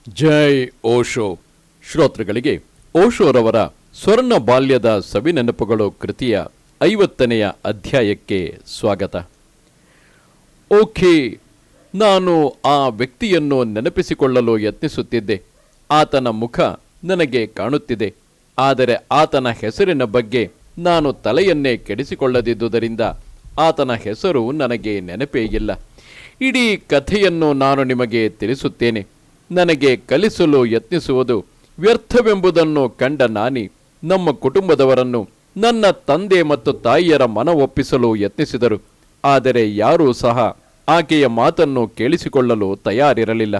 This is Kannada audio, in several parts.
ಜೈ ಓಶೋ. ಶ್ರೋತೃಗಳಿಗೆ ಓಶೋರವರ ಸ್ವರ್ಣ ಬಾಲ್ಯದ ಸವಿನೆನಪುಗಳು ಕೃತಿಯ 50ನೆಯ ಅಧ್ಯಾಯಕ್ಕೆ ಸ್ವಾಗತ. ಓಕೆ, ನಾನು ಆ ವ್ಯಕ್ತಿಯನ್ನು ನೆನಪಿಸಿಕೊಳ್ಳಲು ಯತ್ನಿಸುತ್ತಿದ್ದೆ. ಆತನ ಮುಖ ನನಗೆ ಕಾಣುತ್ತಿದೆ, ಆದರೆ ಆತನ ಹೆಸರಿನ ಬಗ್ಗೆ ನಾನು ತಲೆಯನ್ನೇ ಕೆಡಿಸಿಕೊಳ್ಳದಿದ್ದುದರಿಂದ ಆತನ ಹೆಸರು ನನಗೆ ನೆನಪೇ ಇಲ್ಲ. ಇಡೀ ಕಥೆಯನ್ನು ನಾನು ನಿಮಗೆ ತಿಳಿಸುತ್ತೇನೆ. ನನಗೆ ಕಲಿಸಲು ಯತ್ನಿಸುವುದು ವ್ಯರ್ಥವೆಂಬುದನ್ನು ಕಂಡ ನಾನಿ ನಮ್ಮ ಕುಟುಂಬದವರನ್ನು, ನನ್ನ ತಂದೆ ಮತ್ತು ತಾಯಿಯರ ಮನವೊಪ್ಪಿಸಲು ಯತ್ನಿಸಿದರು. ಆದರೆ ಯಾರೂ ಸಹ ಆಕೆಯ ಮಾತನ್ನು ಕೇಳಿಸಿಕೊಳ್ಳಲು ತಯಾರಿರಲಿಲ್ಲ.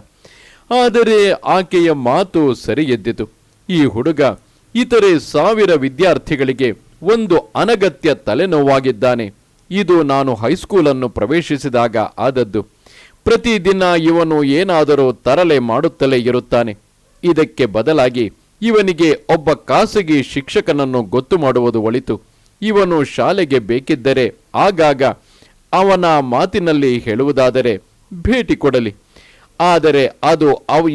ಆದರೆ ಆಕೆಯ ಮಾತು ಸರಿಯೆದ್ದಿತು. ಈ ಹುಡುಗ ಇತರೆ 1000 ವಿದ್ಯಾರ್ಥಿಗಳಿಗೆ ಒಂದು ಅನಗತ್ಯ ತಲೆನೋವಾಗಿದ್ದಾನೆ. ಇದು ನಾನು ಹೈಸ್ಕೂಲನ್ನು ಪ್ರವೇಶಿಸಿದಾಗ ಆದದ್ದು. ಪ್ರತಿದಿನ ಇವನು ಏನಾದರೂ ತರಲೆ ಮಾಡುತ್ತಲೇ ಇರುತ್ತಾನೆ. ಇದಕ್ಕೆ ಬದಲಾಗಿ ಇವನಿಗೆ ಒಬ್ಬ ಖಾಸಗಿ ಶಿಕ್ಷಕನನ್ನು ಗೊತ್ತು ಮಾಡುವುದು ಒಳಿತು. ಇವನು ಶಾಲೆಗೆ ಬೇಕಿದ್ದರೆ ಆಗಾಗ ಅವನ ಮಾತಿನಲ್ಲಿ ಹೇಳುವುದಾದರೆ ಭೇಟಿ ಕೊಡಲಿ. ಆದರೆ ಅದು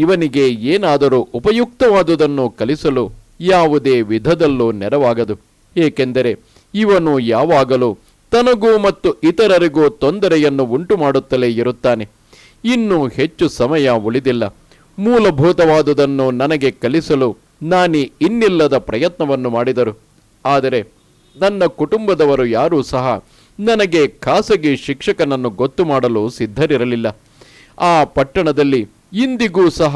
ಇವನಿಗೆ ಏನಾದರೂ ಉಪಯುಕ್ತವಾದುದನ್ನು ಕಲಿಸಲು ಯಾವುದೇ ವಿಧದಲ್ಲೂ ನೆರವಾಗದು. ಏಕೆಂದರೆ ಇವನು ಯಾವಾಗಲೂ ತನಗೂ ಮತ್ತು ಇತರರಿಗೂ ತೊಂದರೆಯನ್ನು ಉಂಟು ಮಾಡುತ್ತಲೇ ಇರುತ್ತಾನೆ. ಇನ್ನೂ ಹೆಚ್ಚು ಸಮಯ ಉಳಿದಿಲ್ಲ. ಮೂಲಭೂತವಾದುದನ್ನು ನನಗೆ ಕಲಿಸಲು ನಾನಿ ಇನ್ನಿಲ್ಲದ ಪ್ರಯತ್ನವನ್ನು ಮಾಡಿದರು. ಆದರೆ ನನ್ನ ಕುಟುಂಬದವರು ಯಾರೂ ಸಹ ನನಗೆ ಖಾಸಗಿ ಶಿಕ್ಷಕನನ್ನು ಗೊತ್ತು ಮಾಡಲು ಸಿದ್ಧರಿರಲಿಲ್ಲ. ಆ ಪಟ್ಟಣದಲ್ಲಿ ಇಂದಿಗೂ ಸಹ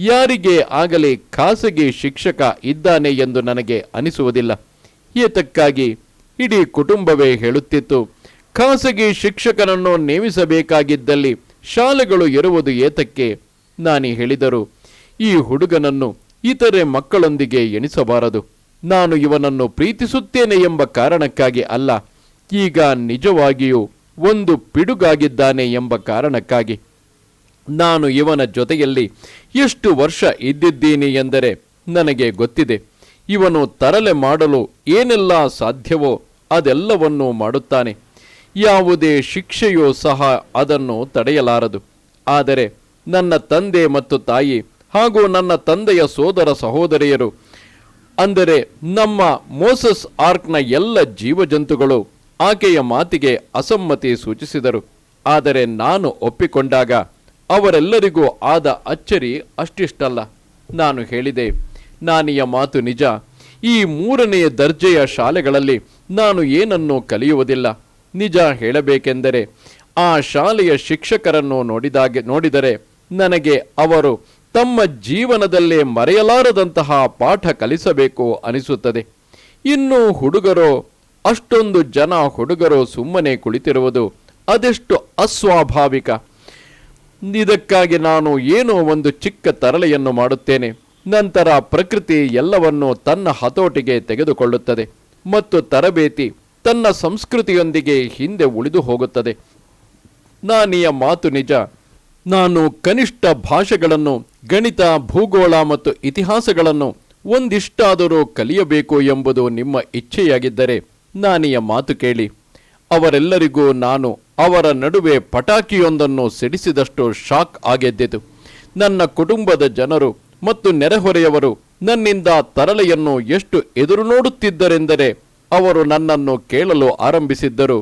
ಯಾರಿಗೆ ಆಗಲೇ ಖಾಸಗಿ ಶಿಕ್ಷಕ ಇದ್ದಾನೆ ಎಂದು ನನಗೆ ಅನಿಸುವುದಿಲ್ಲ. ಏತಕ್ಕಾಗಿ ಇಡೀ ಕುಟುಂಬವೇ ಹೇಳುತ್ತಿತ್ತು, ಖಾಸಗಿ ಶಿಕ್ಷಕನನ್ನು ನೇಮಿಸಬೇಕಾಗಿದ್ದಲ್ಲಿ ಶಾಲೆಗಳು ಇರುವುದು ಏತಕ್ಕೆ? ನಾನಿ ಹೇಳಿದರು, ಈ ಹುಡುಗನನ್ನು ಇತರೆ ಮಕ್ಕಳೊಂದಿಗೆ ಎಣಿಸಬಾರದು. ನಾನು ಇವನನ್ನು ಪ್ರೀತಿಸುತ್ತೇನೆ ಎಂಬ ಕಾರಣಕ್ಕಾಗಿ ಅಲ್ಲ, ಈಗ ನಿಜವಾಗಿಯೂ ಒಂದು ಪಿಡುಗಾಗಿದ್ದಾನೆ ಎಂಬ ಕಾರಣಕ್ಕಾಗಿ. ನಾನು ಇವನ ಜೊತೆಯಲ್ಲಿ ಎಷ್ಟು ವರ್ಷ ಇದ್ದಿದ್ದೀನಿ ಎಂದರೆ ನನಗೆ ಗೊತ್ತಿದೆ. ಇವನು ತರಲೆ ಮಾಡಲು ಏನೆಲ್ಲ ಸಾಧ್ಯವೋ ಅದೆಲ್ಲವನ್ನೂ ಮಾಡುತ್ತಾನೆ. ಯಾವುದೇ ಶಿಕ್ಷೆಯೂ ಸಹ ಅದನ್ನು ತಡೆಯಲಾರದು. ಆದರೆ ನನ್ನ ತಂದೆ ಮತ್ತು ತಾಯಿ ಹಾಗೂ ನನ್ನ ತಂದೆಯ ಸೋದರ ಸಹೋದರಿಯರು, ಅಂದರೆ ನಮ್ಮ ಮೋಸಸ್ ಆರ್ಕ್ನ ಎಲ್ಲ ಜೀವಜಂತುಗಳು ಆಕೆಯ ಮಾತಿಗೆ ಅಸಮ್ಮತಿ ಸೂಚಿಸಿದರು. ಆದರೆ ನಾನು ಒಪ್ಪಿಕೊಂಡಾಗ ಅವರೆಲ್ಲರಿಗೂ ಆದ ಅಚ್ಚರಿ ಅಷ್ಟಿಷ್ಟಲ್ಲ. ನಾನು ಹೇಳಿದೆ, ನಾನಿಯ ಮಾತು ನಿಜ. ಈ 3ನೇ ದರ್ಜೆಯ ಶಾಲೆಗಳಲ್ಲಿ ನಾನು ಏನನ್ನೂ ಕಲಿಯುವುದಿಲ್ಲ. ನಿಜ ಹೇಳಬೇಕೆಂದರೆ ಆ ಶಾಲೆಯ ಶಿಕ್ಷಕರನ್ನು ನೋಡಿದರೆ ನನಗೆ ಅವರು ತಮ್ಮ ಜೀವನದಲ್ಲೇ ಮರೆಯಲಾರದಂತಹ ಪಾಠ ಕಲಿಸಬೇಕು ಅನಿಸುತ್ತದೆ. ಇನ್ನು ಹುಡುಗರು, ಅಷ್ಟೊಂದು ಜನ ಹುಡುಗರು ಸುಮ್ಮನೆ ಕುಳಿತಿರುವುದು ಅದೆಷ್ಟು ಅಸ್ವಾಭಾವಿಕ. ಇದಕ್ಕಾಗಿ ನಾನು ಏನೋ ಒಂದು ಚಿಕ್ಕ ತರಲೆಯನ್ನು ಮಾಡುತ್ತೇನೆ. ನಂತರ ಪ್ರಕೃತಿ ಎಲ್ಲವನ್ನೂ ತನ್ನ ಹತೋಟಿಗೆ ತೆಗೆದುಕೊಳ್ಳುತ್ತದೆ ಮತ್ತು ತರಬೇತಿ ತನ್ನ ಸಂಸ್ಕೃತಿಯೊಂದಿಗೆ ಹಿಂದೆ ಉಳಿದು ಹೋಗುತ್ತದೆ. ನಾನಿಯ ಮಾತು ನಿಜ. ನಾನು ಕನಿಷ್ಠ ಭಾಷೆಗಳನ್ನು, ಗಣಿತ, ಭೂಗೋಳ ಮತ್ತು ಇತಿಹಾಸಗಳನ್ನು ಒಂದಿಷ್ಟಾದರೂ ಕಲಿಯಬೇಕು ಎಂಬುದು ನಿಮ್ಮ ಇಚ್ಛೆಯಾಗಿದ್ದರೆ ನಾನಿಯ ಮಾತು ಕೇಳಿ. ಅವರೆಲ್ಲರಿಗೂ ನಾನು ಅವರ ನಡುವೆ ಪಟಾಕಿಯೊಂದನ್ನು ಸಿಡಿಸಿದಷ್ಟು ಶಾಕ್ ಆಗೆದ್ದಿತು. ನನ್ನ ಕುಟುಂಬದ ಜನರು ಮತ್ತು ನೆರೆಹೊರೆಯವರು ನನ್ನಿಂದ ತರಲೆಯನ್ನು ಎಷ್ಟು ಎದುರು ನೋಡುತ್ತಿದ್ದರೆಂದರೆ ಅವರು ನನ್ನನ್ನು ಕೇಳಲು ಆರಂಭಿಸಿದ್ದರು,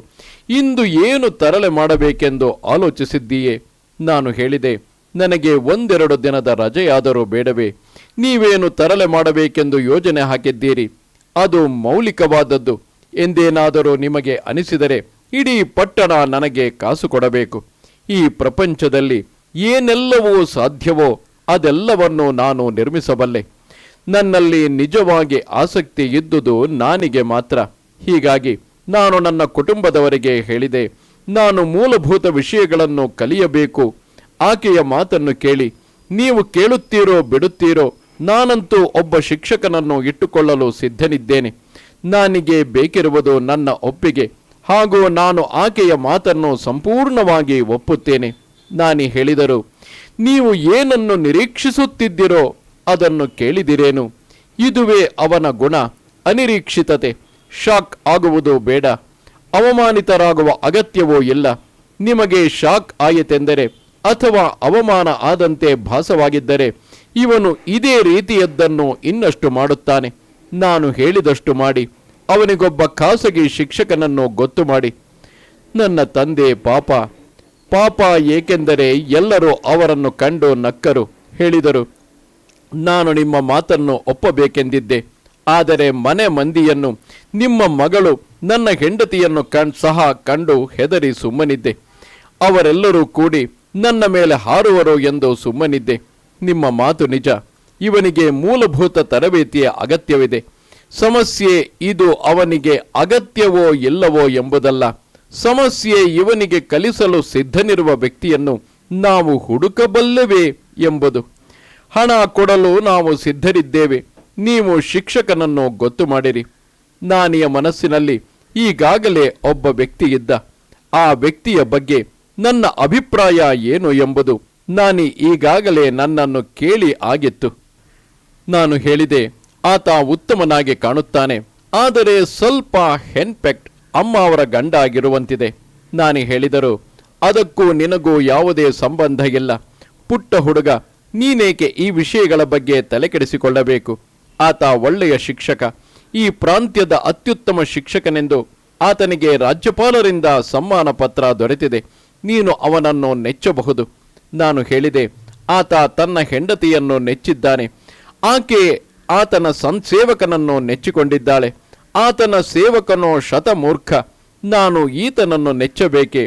ಇಂದು ಏನು ತರಲೆ ಮಾಡಬೇಕೆಂದು ಆಲೋಚಿಸಿದ್ದೀಯೇ? ನಾನು ಹೇಳಿದೆ, ನನಗೆ 1-2 ದಿನದ ರಜೆಯಾದರೂ ಬೇಡವೇ? ನೀವೇನು ತರಲೆ ಮಾಡಬೇಕೆಂದು ಯೋಜನೆ ಹಾಕಿದ್ದೀರಿ? ಅದು ಮೌಲಿಕವಾದದ್ದು ಎಂದೇನಾದರೂ ನಿಮಗೆ ಅನಿಸಿದರೆ ಇಡೀ ಪಟ್ಟಣ ನನಗೆ ಕಾಸು ಕೊಡಬೇಕು. ಈ ಪ್ರಪಂಚದಲ್ಲಿ ಏನೆಲ್ಲವೂ ಸಾಧ್ಯವೋ ಅದೆಲ್ಲವನ್ನು ನಾನು ನಿರ್ಮಿಸಬಲ್ಲೆ. ನನ್ನಲ್ಲಿ ನಿಜವಾಗಿ ಆಸಕ್ತಿ ಇದ್ದುದು ನಾನಿಗೆ ಮಾತ್ರ. ಹೀಗಾಗಿ ನಾನು ನನ್ನ ಕುಟುಂಬದವರಿಗೆ ಹೇಳಿದೆ, ನಾನು ಮೂಲಭೂತ ವಿಷಯಗಳನ್ನು ಕಲಿಯಬೇಕು. ಆಕೆಯ ಮಾತನ್ನು ಕೇಳಿ. ನೀವು ಕೇಳುತ್ತೀರೋ ಬಿಡುತ್ತೀರೋ, ನಾನಂತೂ ಒಬ್ಬ ಶಿಕ್ಷಕನನ್ನು ಇಟ್ಟುಕೊಳ್ಳಲು ಸಿದ್ಧನಿದ್ದೇನೆ. ನನಗೆ ಬೇಕಿರುವುದು ನನ್ನ ಒಪ್ಪಿಗೆ, ಹಾಗೂ ನಾನು ಆಕೆಯ ಮಾತನ್ನು ಸಂಪೂರ್ಣವಾಗಿ ಒಪ್ಪುತ್ತೇನೆ. ನಾನಿ ಹೇಳಿದರು, ನೀವು ಏನನ್ನು ನಿರೀಕ್ಷಿಸುತ್ತಿದ್ದೀರೋ ಅದನ್ನು ಕೇಳಿದಿರೇನು? ಇದುವೇ ಅವನ ಗುಣ, ಅನಿರೀಕ್ಷಿತತೆ. ಶಾಕ್ ಆಗುವುದು ಬೇಡ, ಅವಮಾನಿತರಾಗುವ ಅಗತ್ಯವೂ ಇಲ್ಲ. ನಿಮಗೆ ಶಾಕ್ ಆಯಿತೆಂದರೆ ಅಥವಾ ಅವಮಾನ ಆದಂತೆ ಭಾಸವಾಗಿದ್ದರೆ ಇವನು ಇದೇ ರೀತಿಯದ್ದನ್ನು ಇನ್ನಷ್ಟು ಮಾಡುತ್ತಾನೆ. ನಾನು ಹೇಳಿದಷ್ಟು ಮಾಡಿ ಅವನಿಗೊಬ್ಬ ಖಾಸಗಿ ಶಿಕ್ಷಕನನ್ನು ಗೊತ್ತು ಮಾಡಿ. ನನ್ನ ತಂದೆ ಪಾಪ ಏಕೆಂದರೆ ಎಲ್ಲರೂ ಅವರನ್ನು ಕಂಡು ನಕ್ಕರು. ಹೇಳಿದರು, ನಾನು ನಿಮ್ಮ ಮಾತನ್ನು ಒಪ್ಪಬೇಕೆಂದಿದ್ದೆ, ಆದರೆ ಮನೆ ಮಂದಿಯನ್ನು, ನಿಮ್ಮ ಮಗಳು ನನ್ನ ಹೆಂಡತಿಯನ್ನು ಸಹ ಕಂಡು ಹೆದರಿ ಸುಮ್ಮನಿದ್ದೆ. ಅವರೆಲ್ಲರೂ ಕೂಡಿ ನನ್ನ ಮೇಲೆ ಹಾರುವರು ಎಂದು ಸುಮ್ಮನಿದ್ದೆ. ನಿಮ್ಮ ಮಾತು ನಿಜ. ಇವನಿಗೆ ಮೂಲಭೂತ ತರಬೇತಿಯ ಅಗತ್ಯವಿದೆ. ಸಮಸ್ಯೆ ಇದು ಅವನಿಗೆ ಅಗತ್ಯವೋ ಇಲ್ಲವೋ ಎಂಬುದಲ್ಲ. ಸಮಸ್ಯೆ ಇವನಿಗೆ ಕಲಿಸಲು ಸಿದ್ಧನಿರುವ ವ್ಯಕ್ತಿಯನ್ನು ನಾವು ಹುಡುಕಬಲ್ಲೆವೇ ಎಂಬುದು. ಹಣ ಕೊಡಲು ನಾವು ಸಿದ್ಧರಿದ್ದೇವೆ. ನೀವು ಶಿಕ್ಷಕನನ್ನು ಗೊತ್ತು ಮಾಡಿರಿ. ನಾನಿಯ ಮನಸ್ಸಿನಲ್ಲಿ ಈಗಾಗಲೇ ಒಬ್ಬ ವ್ಯಕ್ತಿ ಇದ್ದ. ಆ ವ್ಯಕ್ತಿಯ ಬಗ್ಗೆ ನನ್ನ ಅಭಿಪ್ರಾಯ ಏನು ಎಂಬುದು ನಾನಿ ಈಗಾಗಲೇ ನನ್ನನ್ನು ಕೇಳಿ ಆಗಿತ್ತು. ನಾನು ಹೇಳಿದೆ, ಆತ ಉತ್ತಮನಾಗಿ ಕಾಣುತ್ತಾನೆ, ಆದರೆ ಸ್ವಲ್ಪ ಹೆನ್ಪೆಕ್ಟ್ ಅಮ್ಮ ಅವರ ಗಂಡ ಆಗಿರುವಂತಿದೆ. ನಾನು ಹೇಳಿದರು, ಅದಕ್ಕೂ ನಿನಗೂ ಯಾವುದೇ ಸಂಬಂಧ ಇಲ್ಲ. ಪುಟ್ಟ ಹುಡುಗ, ನೀನೇಕೆ ಈ ವಿಷಯಗಳ ಬಗ್ಗೆ ತಲೆಕೆಡಿಸಿಕೊಳ್ಳಬೇಕು? ಆತ ಒಳ್ಳೆಯ ಶಿಕ್ಷಕ, ಈ ಪ್ರಾಂತ್ಯದ ಅತ್ಯುತ್ತಮ ಶಿಕ್ಷಕನೆಂದು ಆತನಿಗೆ ರಾಜ್ಯಪಾಲರಿಂದ ಸಮ್ಮಾನ ಪತ್ರ ದೊರೆತಿದೆ. ನೀನು ಅವನನ್ನು ನೆಚ್ಚಬಹುದು. ನಾನು ಹೇಳಿದೆ, ಆತ ತನ್ನ ಹೆಂಡತಿಯನ್ನು ನೆಚ್ಚಿದ್ದಾನೆ. ಆಕೆ ಆತನ ಸಂಸೇವಕನನ್ನು ನೆಚ್ಚಿಕೊಂಡಿದ್ದಾಳೆ. ಆತನ ಸೇವಕನೋ ಶತಮೂರ್ಖ. ನಾನು ಈತನನ್ನು ನೆಚ್ಚಬೇಕೆ?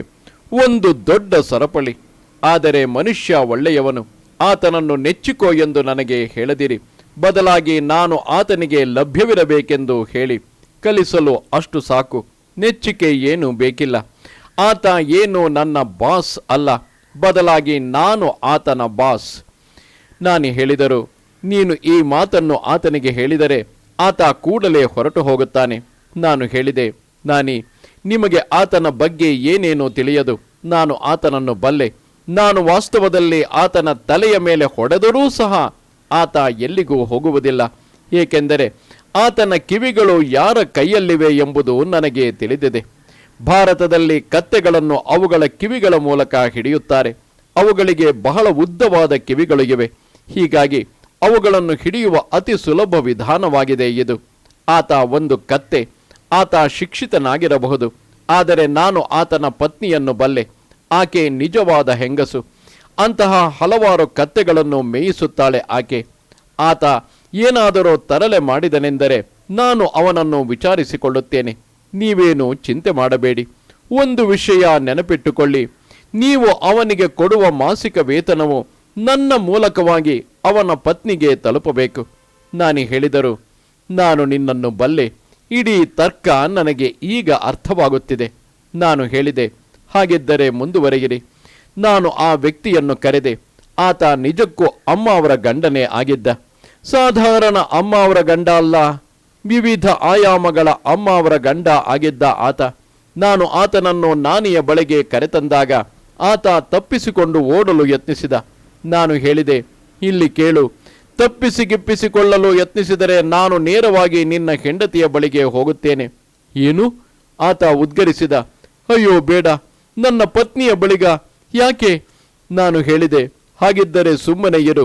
ಒಂದು ದೊಡ್ಡ ಸರಪಳಿ. ಆದರೆ ಮನುಷ್ಯ ಒಳ್ಳೆಯವನು. ಆತನನ್ನು ನೆಚ್ಚಿಕೋ ಎಂದು ನನಗೆ ಹೇಳದಿರಿ. ಬದಲಾಗಿ ನಾನು ಆತನಿಗೆ ಲಭ್ಯವಿರಬೇಕೆಂದು ಹೇಳಿ ಕಲಿಸಲು ಅಷ್ಟು ಸಾಕು. ನೆಚ್ಚಿಕೆ ಏನೂ ಬೇಕಿಲ್ಲ. ಆತ ಏನು ನನ್ನ ಬಾಸ್ ಅಲ್ಲ, ಬದಲಾಗಿ ನಾನು ಆತನ ಬಾಸ್. ನಾನು ಹೇಳಿದರು, ನೀನು ಈ ಮಾತನ್ನು ಆತನಿಗೆ ಹೇಳಿದರೆ ಆತ ಕೂಡಲೇ ಹೊರಟು ಹೋಗುತ್ತಾನೆ. ನಾನು ಹೇಳಿದೆ, ನಿಮಗೆ ಆತನ ಬಗ್ಗೆ ಏನೇನೋ ತಿಳಿಯದು. ನಾನು ಆತನನ್ನು ಬಲ್ಲೆ. ನಾನು ವಾಸ್ತವದಲ್ಲಿ ಆತನ ತಲೆಯ ಮೇಲೆ ಹೊಡೆದರೂ ಸಹ ಆತ ಎಲ್ಲಿಗೂ ಹೋಗುವುದಿಲ್ಲ. ಏಕೆಂದರೆ ಆತನ ಕಿವಿಗಳು ಯಾರ ಕೈಯಲ್ಲಿವೆ ಎಂಬುದು ನನಗೆ ತಿಳಿದಿದೆ. ಭಾರತದಲ್ಲಿ ಕತ್ತೆಗಳನ್ನು ಅವುಗಳ ಕಿವಿಗಳ ಮೂಲಕ ಹಿಡಿಯುತ್ತಾರೆ. ಅವುಗಳಿಗೆ ಬಹಳ ಉದ್ದವಾದ ಕಿವಿಗಳು ಇವೆ. ಹೀಗಾಗಿ ಅವುಗಳನ್ನು ಹಿಡಿಯುವ ಅತಿ ಸುಲಭ ವಿಧಾನವಾಗಿದೆ ಇದು. ಆತ ಒಂದು ಕತ್ತೆ. ಆತ ಶಿಕ್ಷಿತನಾಗಿರಬಹುದು, ಆದರೆ ನಾನು ಆತನ ಪತ್ನಿಯನ್ನು ಬಲ್ಲೆ. ಆಕೆ ನಿಜವಾದ ಹೆಂಗಸು. ಅಂತಹ ಹಲವಾರು ಕತ್ತೆಗಳನ್ನು ಮೇಯಿಸುತ್ತಾಳೆ ಆಕೆ. ಆತ ಏನಾದರೂ ತರಲೆ ಮಾಡಿದನೆಂದರೆ ನಾನು ಅವನನ್ನು ವಿಚಾರಿಸಿಕೊಳ್ಳುತ್ತೇನೆ. ನೀವೇನು ಚಿಂತೆ ಮಾಡಬೇಡಿ. ಒಂದು ವಿಷಯ ನೆನಪಿಟ್ಟುಕೊಳ್ಳಿ, ನೀವು ಅವನಿಗೆ ಕೊಡುವ ಮಾಸಿಕ ವೇತನವು ನನ್ನ ಮೂಲಕವಾಗಿ ಅವನ ಪತ್ನಿಗೆ ತಲುಪಬೇಕು. ನಾನು ಹೇಳಿದರು, ನಾನು ನಿನ್ನನ್ನು ಬಲ್ಲೆ. ಇಡೀ ತರ್ಕ ನನಗೆ ಈಗ ಅರ್ಥವಾಗುತ್ತಿದೆ. ನಾನು ಹೇಳಿದೆ, ಹಾಗಿದ್ದರೆ ಮುಂದುವರೆಯಿರಿ. ನಾನು ಆ ವ್ಯಕ್ತಿಯನ್ನು ಕರೆದೆ. ಆತ ನಿಜಕ್ಕೂ ಅಮ್ಮ ಅವರ ಗಂಡನೇ ಆಗಿದ್ದ. ಸಾಧಾರಣ ಅಮ್ಮ ಅವರ ಗಂಡ ಅಲ್ಲ, ವಿವಿಧ ಆಯಾಮಗಳ ಅಮ್ಮ ಅವರ ಗಂಡ ಆಗಿದ್ದ ಆತ. ನಾನು ಆತನನ್ನು ನಾನಿಯ ಬಳಿಗೆ ಕರೆತಂದಾಗ ಆತ ತಪ್ಪಿಸಿಕೊಂಡು ಓಡಲು ಯತ್ನಿಸಿದ. ನಾನು ಹೇಳಿದೆ, ಇಲ್ಲಿ ಕೇಳು, ತಪ್ಪಿಸಿಗಿಪ್ಪಿಸಿಕೊಳ್ಳಲು ಯತ್ನಿಸಿದರೆ ನಾನು ನೇರವಾಗಿ ನಿನ್ನ ಹೆಂಡತಿಯ ಬಳಿಗೆ ಹೋಗುತ್ತೇನೆ. ಏನು? ಆತ ಉದ್ಗರಿಸಿದ. ಅಯ್ಯೋ ಬೇಡ, ನನ್ನ ಪತ್ನಿಯ ಬಳಿಗ ಯಾಕೆ? ನಾನು ಹೇಳಿದೆ, ಹಾಗಿದ್ದರೆ ಸುಮ್ಮನೆ ಇರು.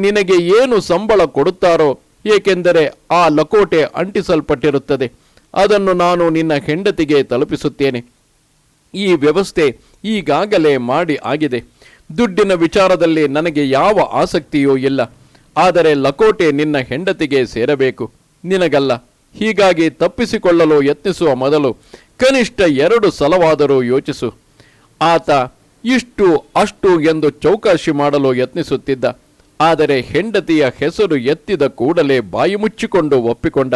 ನಿನಗೆ ಏನು ಸಂಬಳ ಕೊಡುತ್ತಾರೋ, ಏಕೆಂದರೆ ಆ ಲಕೋಟೆ ಅಂಟಿಸಲ್ಪಟ್ಟಿರುತ್ತದೆ. ಅದನ್ನು ನಾನು ನಿನ್ನ ಹೆಂಡತಿಗೆ ತಲುಪಿಸುತ್ತೇನೆ. ಈ ವ್ಯವಸ್ಥೆ ಈಗಾಗಲೇ ಮಾಡಿ ಆಗಿದೆ. ದುಡ್ಡಿನ ವಿಚಾರದಲ್ಲಿ ನನಗೆ ಯಾವ ಆಸಕ್ತಿಯೂ ಇಲ್ಲ. ಆದರೆ ಲಕೋಟೆ ನಿನ್ನ ಹೆಂಡತಿಗೆ ಸೇರಬೇಕು, ನಿನಗಲ್ಲ. ಹೀಗಾಗಿ ತಪ್ಪಿಸಿಕೊಳ್ಳಲು ಯತ್ನಿಸುವ ಮೊದಲು ಕನಿಷ್ಠ 2 ಸಲವಾದರೂ ಯೋಚಿಸು. ಆತ ಇಷ್ಟು ಅಷ್ಟು ಎಂದು ಚೌಕಾಶಿ ಮಾಡಲು ಯತ್ನಿಸುತ್ತಿದ್ದ. ಆದರೆ ಹೆಂಡತಿಯ ಹೆಸರು ಎತ್ತಿದ ಕೂಡಲೇ ಬಾಯಿ ಮುಚ್ಚಿಕೊಂಡು ಒಪ್ಪಿಕೊಂಡ.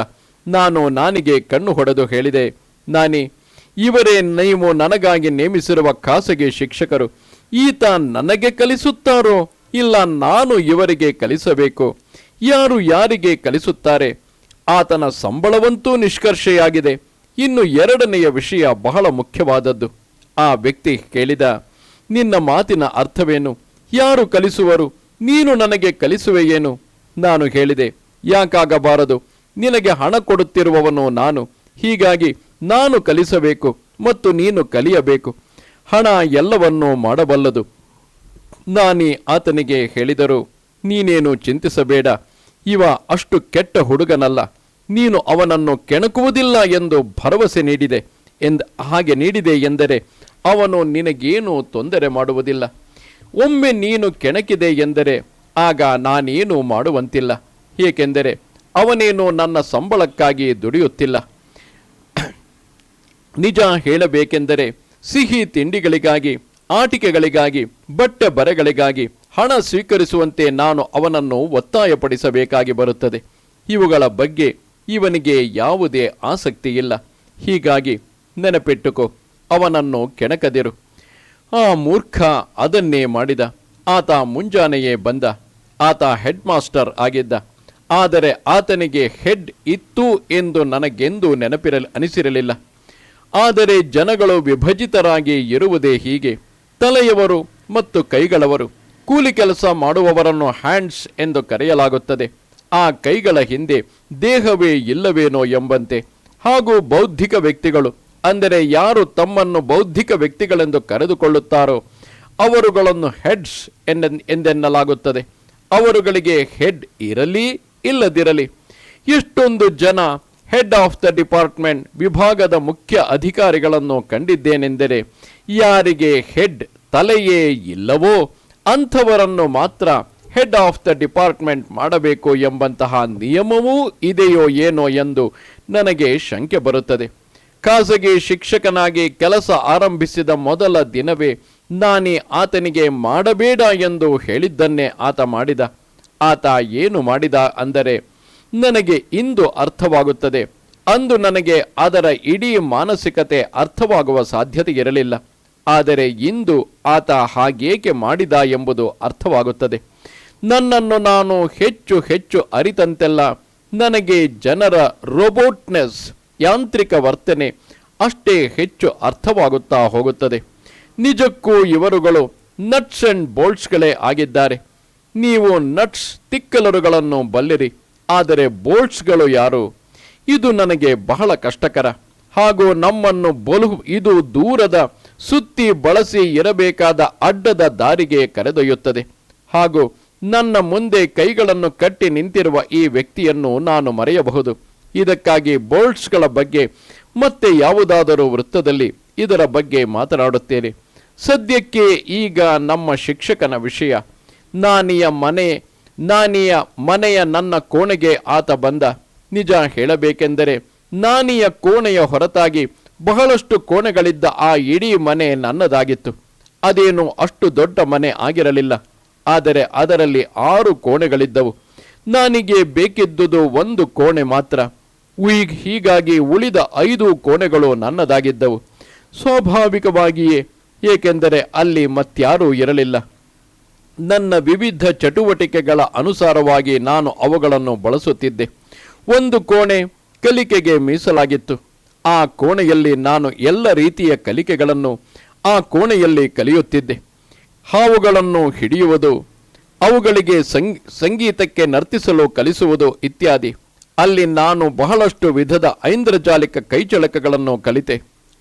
ನಾನಿಗೆ ಕಣ್ಣು ಹೊಡೆದು ಹೇಳಿದೆ, ಇವರೇ ನೀವು ನನಗಾಗಿ ನೇಮಿಸಿರುವ ಖಾಸಗಿ ಶಿಕ್ಷಕರು. ಈತ ನನಗೆ ಕಲಿಸುತ್ತಾರೋ ಇಲ್ಲ ನಾನು ಇವರಿಗೆ ಕಲಿಸಬೇಕು? ಯಾರು ಯಾರಿಗೆ ಕಲಿಸುತ್ತಾರೆ? ಆತನ ಸಂಬಳವಂತೂ ನಿಷ್ಕರ್ಷೆಯಾಗಿದೆ. ಇನ್ನು 2ನೆಯ ವಿಷಯ ಬಹಳ ಮುಖ್ಯವಾದದ್ದು. ಆ ವ್ಯಕ್ತಿ ಕೇಳಿದ, ನಿನ್ನ ಮಾತಿನ ಅರ್ಥವೇನು? ಯಾರು ಕಲಿಸುವರು? ನೀನು ನನಗೆ ಕಲಿಸುವೆಯೇನು? ನಾನು ಹೇಳಿದೆ, ಯಾಕಾಗಬಾರದು? ನಿನಗೆ ಹಣ ಕೊಡುತ್ತಿರುವವನು ನಾನು. ಹೀಗಾಗಿ ನಾನು ಕಲಿಸಬೇಕು ಮತ್ತು ನೀನು ಕಲಿಯಬೇಕು. ಹಣ ಎಲ್ಲವನ್ನೂ ಮಾಡಬಲ್ಲದು. ಆತನಿಗೆ ಹೇಳಿದರು, ನೀನೇನು ಚಿಂತಿಸಬೇಡ, ಇವ ಅಷ್ಟು ಕೆಟ್ಟ ಹುಡುಗನಲ್ಲ, ನೀನು ಅವನನ್ನು ಕೆಣಕುವುದಿಲ್ಲ ಎಂದು ಭರವಸೆ ನೀಡಿದೆ ಹಾಗೆ ನೀಡಿದೆ ಎಂದರೆ ಅವನು ನಿನಗೇನು ತೊಂದರೆ ಮಾಡುವುದಿಲ್ಲ. ಒಮ್ಮೆ ನೀನು ಕೆಣಕಿದೆ ಎಂದರೆ ಆಗ ನಾನೇನು ಮಾಡುವಂತಿಲ್ಲ, ಏಕೆಂದರೆ ಅವನೇನು ನನ್ನ ಸಂಬಳಕ್ಕಾಗಿ ದುಡಿಯುತ್ತಿಲ್ಲ. ನಿಜ ಹೇಳಬೇಕೆಂದರೆ ಸಿಹಿ ತಿಂಡಿಗಳಿಗಾಗಿ, ಆಟಿಕೆಗಳಿಗಾಗಿ, ಬಟ್ಟೆ ಬರೆಗಳಿಗಾಗಿ ಹಣ ಸ್ವೀಕರಿಸುವಂತೆ ನಾನು ಅವನನ್ನು ಒತ್ತಾಯಪಡಿಸಬೇಕಾಗಿ ಬರುತ್ತದೆ. ಇವುಗಳ ಬಗ್ಗೆ ಇವನಿಗೆ ಯಾವುದೇ ಆಸಕ್ತಿ ಇಲ್ಲ. ಹೀಗಾಗಿ ನೆನಪಿಟ್ಟುಕೋ, ಅವನನ್ನು ಕೆಣಕದಿರು. ಆ ಮೂರ್ಖ ಅದನ್ನೇ ಮಾಡಿದ. ಆತ ಮುಂಜಾನೆಯೇ ಬಂದ. ಆತ ಹೆಡ್ ಮಾಸ್ಟರ್ ಆಗಿದ್ದ. ಆದರೆ ಆತನಿಗೆ ಹೆಡ್ ಇತ್ತು ಎಂದು ನನಗೆಂದೂ ಅನಿಸಿರಲಿಲ್ಲ. ಆದರೆ ಜನಗಳು ವಿಭಜಿತರಾಗಿ ಇರುವುದೇ ಹೀಗೆ. ತಲೆಯವರು ಮತ್ತು ಕೈಗಳವರು. ಕೂಲಿ ಕೆಲಸ ಮಾಡುವವರನ್ನು ಹ್ಯಾಂಡ್ಸ್ ಎಂದು ಕರೆಯಲಾಗುತ್ತದೆ. ಆ ಕೈಗಳ ಹಿಂದೆ ದೇಹವೇ ಇಲ್ಲವೇನೋ ಎಂಬಂತೆ. ಹಾಗೂ ಬೌದ್ಧಿಕ ವ್ಯಕ್ತಿಗಳು, ಅಂದರೆ ಯಾರು ತಮ್ಮನ್ನು ಬೌದ್ಧಿಕ ವ್ಯಕ್ತಿಗಳೆಂದು ಕರೆದುಕೊಳ್ಳುತ್ತಾರೋ ಅವರುಗಳನ್ನು ಹೆಡ್ಸ್ ಎಂದೆನ್ನಲಾಗುತ್ತದೆ. ಅವರುಗಳಿಗೆ ಹೆಡ್ ಇರಲಿ ಇಲ್ಲದಿರಲಿ. ಎಷ್ಟೊಂದು ಜನ ಹೆಡ್ ಆಫ್ ದ ಡಿಪಾರ್ಟ್ಮೆಂಟ್, ವಿಭಾಗದ ಮುಖ್ಯ ಅಧಿಕಾರಿಗಳನ್ನು ಕಂಡಿದ್ದೇನೆಂದರೆ ಯಾರಿಗೆ ಹೆಡ್ ತಲೆಯೇ ಇಲ್ಲವೋ ಅಂಥವರನ್ನು ಮಾತ್ರ ಹೆಡ್ ಆಫ್ ದ ಡಿಪಾರ್ಟ್ಮೆಂಟ್ ಮಾಡಬೇಕು ಎಂಬಂತಹ ನಿಯಮವೂ ಇದೆಯೋ ಏನೋ ಎಂದು ನನಗೆ ಶಂಕೆ ಬರುತ್ತದೆ. ಖಾಸಗಿ ಶಿಕ್ಷಕನಾಗಿ ಕೆಲಸ ಆರಂಭಿಸಿದ ಮೊದಲ ದಿನವೇ ನಾನೇ ಆತನಿಗೆ ಮಾಡಬೇಡ ಎಂದು ಹೇಳಿದ್ದನ್ನೇ ಆತ ಮಾಡಿದ. ಆತ ಏನು ಮಾಡಿದ ಅಂದರೆ ನನಗೆ ಇಂದು ಅರ್ಥವಾಗುತ್ತದೆ. ಅಂದು ನನಗೆ ಅದರ ಇಡೀ ಮಾನಸಿಕತೆ ಅರ್ಥವಾಗುವ ಸಾಧ್ಯತೆ ಇರಲಿಲ್ಲ. ಆದರೆ ಇಂದು ಆತ ಹಾಗೇಕೆ ಮಾಡಿದ ಎಂಬುದು ಅರ್ಥವಾಗುತ್ತದೆ. ನನ್ನನ್ನು ನಾನು ಹೆಚ್ಚು ಹೆಚ್ಚು ಅರಿತಂತೆಲ್ಲ ನನಗೆ ಜನರ ರೋಬೋಟ್ನೆಸ್, ಯಾಂತ್ರಿಕ ವರ್ತನೆ ಅಷ್ಟೇ ಹೆಚ್ಚು ಅರ್ಥವಾಗುತ್ತಾ ಹೋಗುತ್ತದೆ. ನಿಜಕ್ಕೂ ಇವರುಗಳು ನಟ್ಸ್ ಅಂಡ್ ಬೋಲ್ಟ್ಸ್ಗಳೇ ಆಗಿದ್ದಾರೆ. ನೀವು ನಟ್ಸ್ ತಿಕ್ಕಲರುಗಳನ್ನು ಬಲ್ಲಿರಿ, ಆದರೆ ಬೋಲ್ಟ್ಸ್ಗಳು ಯಾರು? ಇದು ನನಗೆ ಬಹಳ ಕಷ್ಟಕರ. ಹಾಗೂ ನಮ್ಮನ್ನು ಇದು ದೂರದ ಸುತ್ತಿ ಬಳಸಿ ಇರಬೇಕಾದ ಅಡ್ಡದ ದಾರಿಗೆ ಕರೆದೊಯ್ಯುತ್ತದೆ. ಹಾಗೂ ನನ್ನ ಮುಂದೆ ಕೈಗಳನ್ನು ಕಟ್ಟಿ ನಿಂತಿರುವ ಈ ವ್ಯಕ್ತಿಯನ್ನು ನಾನು ಮರೆಯಬಹುದು. ಇದಕ್ಕಾಗಿ ಬೋಲ್ಟ್ಸ್ಗಳ ಬಗ್ಗೆ ಮತ್ತೆ ಯಾವುದಾದರೂ ವೃತ್ತದಲ್ಲಿ ಇದರ ಬಗ್ಗೆ ಮಾತನಾಡುತ್ತೇನೆ. ಸದ್ಯಕ್ಕೆ ಈಗ ನಮ್ಮ ಶಿಕ್ಷಕನ ವಿಷಯ. ನಾನಿಯ ಮನೆಯ ನನ್ನ ಕೋಣೆಗೆ ಆತ ಬಂದ. ನಿಜ ಹೇಳಬೇಕೆಂದರೆ ನಾನಿಯ ಕೋಣೆಯ ಹೊರತಾಗಿ ಬಹಳಷ್ಟು ಕೋಣೆಗಳಿದ್ದ ಆ ಇಡೀ ಮನೆ ನನ್ನದಾಗಿತ್ತು. ಅದೇನು ಅಷ್ಟು ದೊಡ್ಡ ಮನೆ ಆಗಿರಲಿಲ್ಲ, ಆದರೆ ಅದರಲ್ಲಿ 6 ಕೋಣೆಗಳಿದ್ದವು. ನನಗೆ ಬೇಕಿದ್ದುದು 1 ಕೋಣೆ ಮಾತ್ರ. ಹೀಗಾಗಿ ಉಳಿದ 5 ಕೋಣೆಗಳು ನನ್ನದಾಗಿದ್ದವು. ಸ್ವಾಭಾವಿಕವಾಗಿಯೇ, ಏಕೆಂದರೆ ಅಲ್ಲಿ ಮತ್ಯಾರೂ ಇರಲಿಲ್ಲ. ನನ್ನ ವಿವಿಧ ಚಟುವಟಿಕೆಗಳ ಅನುಸಾರವಾಗಿ ನಾನು ಅವುಗಳನ್ನು ಬಳಸುತ್ತಿದ್ದೆ. 1 ಕೋಣೆ ಕಲಿಕೆಗೆ ಮೀಸಲಾಗಿತ್ತು. ಆ ಕೋಣೆಯಲ್ಲಿ ನಾನು ಎಲ್ಲ ರೀತಿಯ ಕಲಿಕೆಗಳನ್ನು ಆ ಕೋಣೆಯಲ್ಲಿ ಕಲಿಯುತ್ತಿದ್ದೆ. ಹಾವುಗಳನ್ನು ಹಿಡಿಯುವುದು, ಅವುಗಳಿಗೆ ಸಂಗೀತಕ್ಕೆ ನರ್ತಿಸಲು ಕಲಿಸುವುದು ಇತ್ಯಾದಿ. ಅಲ್ಲಿ ನಾನು ಬಹಳಷ್ಟು ವಿಧದ ಐಂದ್ರಜಾಲಿಕ ಕೈಚಳಕಗಳನ್ನು ಕಲಿತೆ.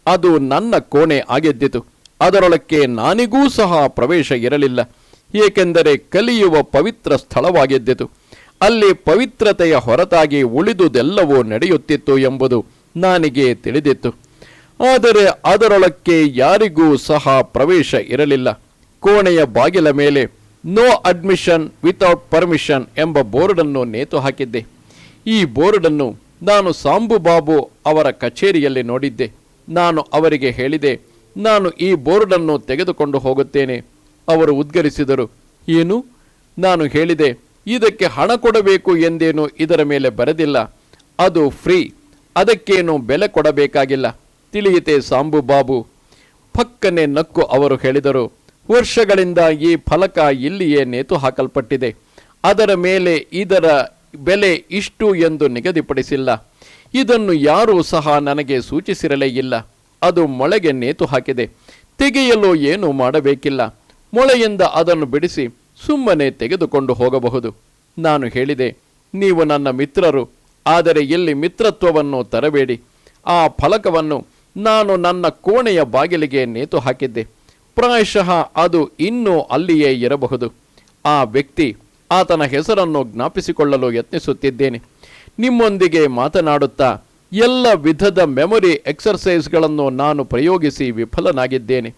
ಅದು ನನ್ನ ಕೋಣೆ ಆಗಿದ್ದಿತು. ಅದರೊಳಕ್ಕೆ ನಾನಿಗೂ ಸಹ ಪ್ರವೇಶ ಇರಲಿಲ್ಲ, ಏಕೆಂದರೆ ಕಲಿಯುವ ಪವಿತ್ರ ಸ್ಥಳವಾಗಿದ್ದಿತು. ಅಲ್ಲಿ ಪವಿತ್ರತೆಯ ಹೊರತಾಗಿ ಉಳಿದುದೆಲ್ಲವೂ ನಡೆಯುತ್ತಿತ್ತು ಎಂಬುದು ನನಗೆ ತಿಳಿದಿತ್ತು. ಆದರೆ ಅದರೊಳಕ್ಕೆ ಯಾರಿಗೂ ಸಹ ಪ್ರವೇಶ ಇರಲಿಲ್ಲ. ಕೋಣೆಯ ಬಾಗಿಲ ಮೇಲೆ ನೋ ಅಡ್ಮಿಷನ್ ವಿತೌಟ್ ಪರ್ಮಿಷನ್ ಎಂಬ ಬೋರ್ಡನ್ನು ನೇತು ಹಾಕಿದ್ದೆ. ಈ ಬೋರ್ಡನ್ನು ನಾನು ಸಾಂಬುಬಾಬು ಅವರ ಕಚೇರಿಯಲ್ಲಿ ನೋಡಿದ್ದೆ. ನಾನು ಅವರಿಗೆ ಹೇಳಿದೆ, ನಾನು ಈ ಬೋರ್ಡನ್ನು ತೆಗೆದುಕೊಂಡು ಹೋಗುತ್ತೇನೆ. ಅವರು ಉದ್ಗರಿಸಿದರು, ಏನು? ನಾನು ಹೇಳಿದೆ, ಇದಕ್ಕೆ ಹಣ ಕೊಡಬೇಕು ಎಂದೇನು ಇದರ ಮೇಲೆ ಬರೆದಿಲ್ಲ. ಅದು ಫ್ರೀ, ಅದಕ್ಕೇನು ಬೆಲೆ ಕೊಡಬೇಕಾಗಿಲ್ಲ. ತಿಳಿಯಿತೆ ಸಾಂಬುಬಾಬು? ಪಕ್ಕನೆ ನಕ್ಕು ಅವರು ಹೇಳಿದರು, ವರ್ಷಗಳಿಂದ ಈ ಫಲಕ ಇಲ್ಲಿಯೇ ನೇತು ಹಾಕಲ್ಪಟ್ಟಿದೆ. ಅದರ ಮೇಲೆ ಇದರ ಬೆಲೆ ಇಷ್ಟು ಎಂದು ನಿಗದಿಪಡಿಸಿಲ್ಲ. ಇದನ್ನು ಯಾರೂ ಸಹ ನನಗೆ ಸೂಚಿಸಿರಲೇ ಇಲ್ಲ. ಅದು ಮೊಳೆಗೆ ನೇತು ಹಾಕಿದೆ. ತೆಗೆಯಲು ಏನೂ ಮಾಡಬೇಕಿಲ್ಲ. ಮೊಳೆಯಿಂದ ಅದನ್ನು ಬಿಡಿಸಿ ಸುಮ್ಮನೆ ತೆಗೆದುಕೊಂಡು ಹೋಗಬಹುದು. ನಾನು ಹೇಳಿದೆ, ನೀವು ನನ್ನ ಮಿತ್ರರು, ಆದರೆ ಇಲ್ಲಿ ಮಿತ್ರತ್ವವನ್ನು ತರಬೇಡಿ. ಆ ಫಲಕವನ್ನು ನಾನು ನನ್ನ ಕೋಣೆಯ ಬಾಗಿಲಿಗೆ ನೇತು ಹಾಕಿದ್ದೆ. ಪ್ರಾಯಶಃ ಅದು ಇನ್ನೂ ಅಲ್ಲಿಯೇ ಇರಬಹುದು. ಆ ವ್ಯಕ್ತಿ ಆತನ ಹೆಸರನ್ನು ಜ್ಞಾಪಿಸಿಕೊಳ್ಳಲು ಯತ್ನಿಸುತ್ತಿದ್ದೇನೆ. ನಿಮ್ಮೊಂದಿಗೆ ಮಾತನಾಡುತ್ತಾ ಎಲ್ಲ ವಿಧದ ಮೆಮೊರಿ ಎಕ್ಸರ್ಸೈಸ್ಗಳನ್ನು ನಾನು ಪ್ರಯೋಗಿಸಿ ವಿಫಲನಾಗಿದ್ದೇನೆ.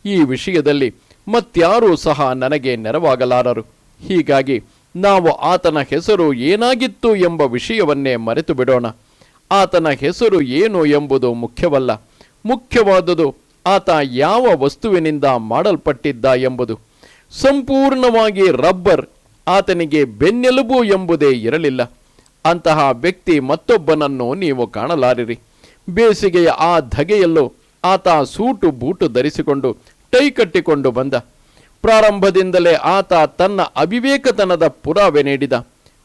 ಈ ವಿಷಯದಲ್ಲಿ ಮತ್ಯಾರೂ ಸಹ ನನಗೆ ನೆರವಾಗಲಾರರು. ಹೀಗಾಗಿ ನಾವು ಆತನ ಹೆಸರು ಏನಾಗಿತ್ತು ಎಂಬ ವಿಷಯವನ್ನೇ ಮರೆತು ಬಿಡೋಣ. ಆತನ ಹೆಸರು ಏನು ಎಂಬುದು ಮುಖ್ಯವಲ್ಲ. ಮುಖ್ಯವಾದುದು ಆತ ಯಾವ ವಸ್ತುವಿನಿಂದ ಮಾಡಲ್ಪಟ್ಟಿದ್ದ ಎಂಬುದು. ಸಂಪೂರ್ಣವಾಗಿ ರಬ್ಬರ್ ಆತನಿಗೆ ಬೆನ್ನೆಲುಬು ಎಂಬುದೇ ಇರಲಿಲ್ಲ. ಅಂತಹ ವ್ಯಕ್ತಿ ಮತ್ತೊಬ್ಬನನ್ನು ನೀವು ಕಾಣಲಾರಿರಿ. ಬೇಸಿಗೆಯ ಆ ಧಗೆಯಲ್ಲೂ ಆತ ಸೂಟು ಬೂಟು ಧರಿಸಿಕೊಂಡು ಟೈ ಕಟ್ಟಿಕೊಂಡು ಬಂದ. ಪ್ರಾರಂಭದಿಂದಲೇ ಆತ ತನ್ನ ಅವಿವೇಕತನದ ಪುರಾವೆ ನೀಡಿದ.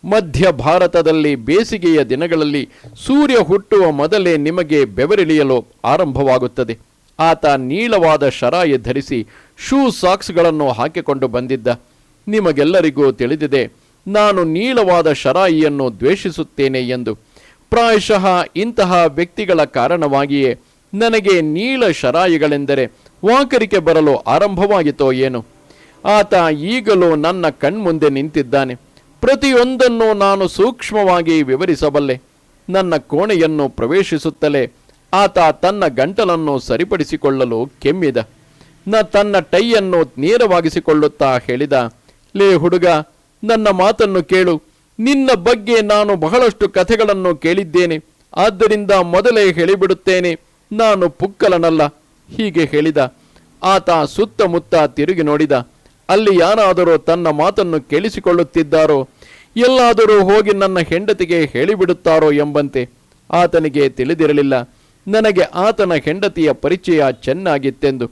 ಮಧ್ಯ ಭಾರತದಲ್ಲಿ ಬೇಸಿಗೆಯ ದಿನಗಳಲ್ಲಿ ಸೂರ್ಯ ಹುಟ್ಟುವ ಮೊದಲೇ ನಿಮಗೆ ಬೆವರಿಳಿಯಲು ಆರಂಭವಾಗುತ್ತದೆ. ಆತ ನೀಳವಾದ ಶರಾಯಿ ಧರಿಸಿ ಶೂ ಸಾಕ್ಸ್ಗಳನ್ನು ಹಾಕಿಕೊಂಡು ಬಂದಿದ್ದ. ನಿಮಗೆಲ್ಲರಿಗೂ ತಿಳಿದಿದೆ ನಾನು ನೀಳವಾದ ಶರಾಯಿಯನ್ನು ದ್ವೇಷಿಸುತ್ತೇನೆ ಎಂದು. ಪ್ರಾಯಶಃ ಇಂತಹ ವ್ಯಕ್ತಿಗಳ ಕಾರಣವಾಗಿಯೇ ನನಗೆ ನೀಳ ಶರಾಯಿಗಳೆಂದರೆ ವಾಕರಿಕೆ ಬರಲು ಆರಂಭವಾಗಿತ್ತೋ ಏನು. ಆತ ಈಗಲೂ ನನ್ನ ಕಣ್ಮುಂದೆ ನಿಂತಿದ್ದಾನೆ. ಪ್ರತಿಯೊಂದನ್ನು ನಾನು ಸೂಕ್ಷ್ಮವಾಗಿ ವಿವರಿಸಬಲ್ಲೆ. ನನ್ನ ಕೋಣೆಯನ್ನು ಪ್ರವೇಶಿಸುತ್ತಲೇ ಆತ ತನ್ನ ಗಂಟಲನ್ನು ಸರಿಪಡಿಸಿಕೊಳ್ಳಲು ಕೆಮ್ಮಿದ. ತನ್ನ ಟೈಯನ್ನು ನೇರವಾಗಿಸಿಕೊಳ್ಳುತ್ತಾ ಹೇಳಿದ, ಲೇ ಹುಡುಗ, ನನ್ನ ಮಾತನ್ನು ಕೇಳು. ನಿನ್ನ ಬಗ್ಗೆ ನಾನು ಬಹಳಷ್ಟು ಕಥೆಗಳನ್ನು ಕೇಳಿದ್ದೇನೆ. ಆದ್ದರಿಂದ ಮೊದಲೇ ಹೇಳಿಬಿಡುತ್ತೇನೆ, ನಾನು ಪುಕ್ಕಲನಲ್ಲ. ಹೀಗೆ ಹೇಳಿದ. ಆತ ಸುತ್ತಮುತ್ತ ತಿರುಗಿ ನೋಡಿದ. ಅಲ್ಲಿ ಯಾರಾದರೂ ತನ್ನ ಮಾತನ್ನು ಕೇಳಿಸಿಕೊಳ್ಳುತ್ತಿದ್ದಾರೋ, ಎಲ್ಲಾದರೂ ಹೋಗಿ ನನ್ನ ಹೆಂಡತಿಗೆ ಹೇಳಿಬಿಡುತ್ತಾರೋ ಎಂಬಂತೆ. ಆತನಿಗೆ ತಿಳಿದಿರಲಿಲ್ಲ ನನಗೆ ಆತನ ಹೆಂಡತಿಯ ಪರಿಚಯ ಚೆನ್ನಾಗಿತ್ತೆಂದು.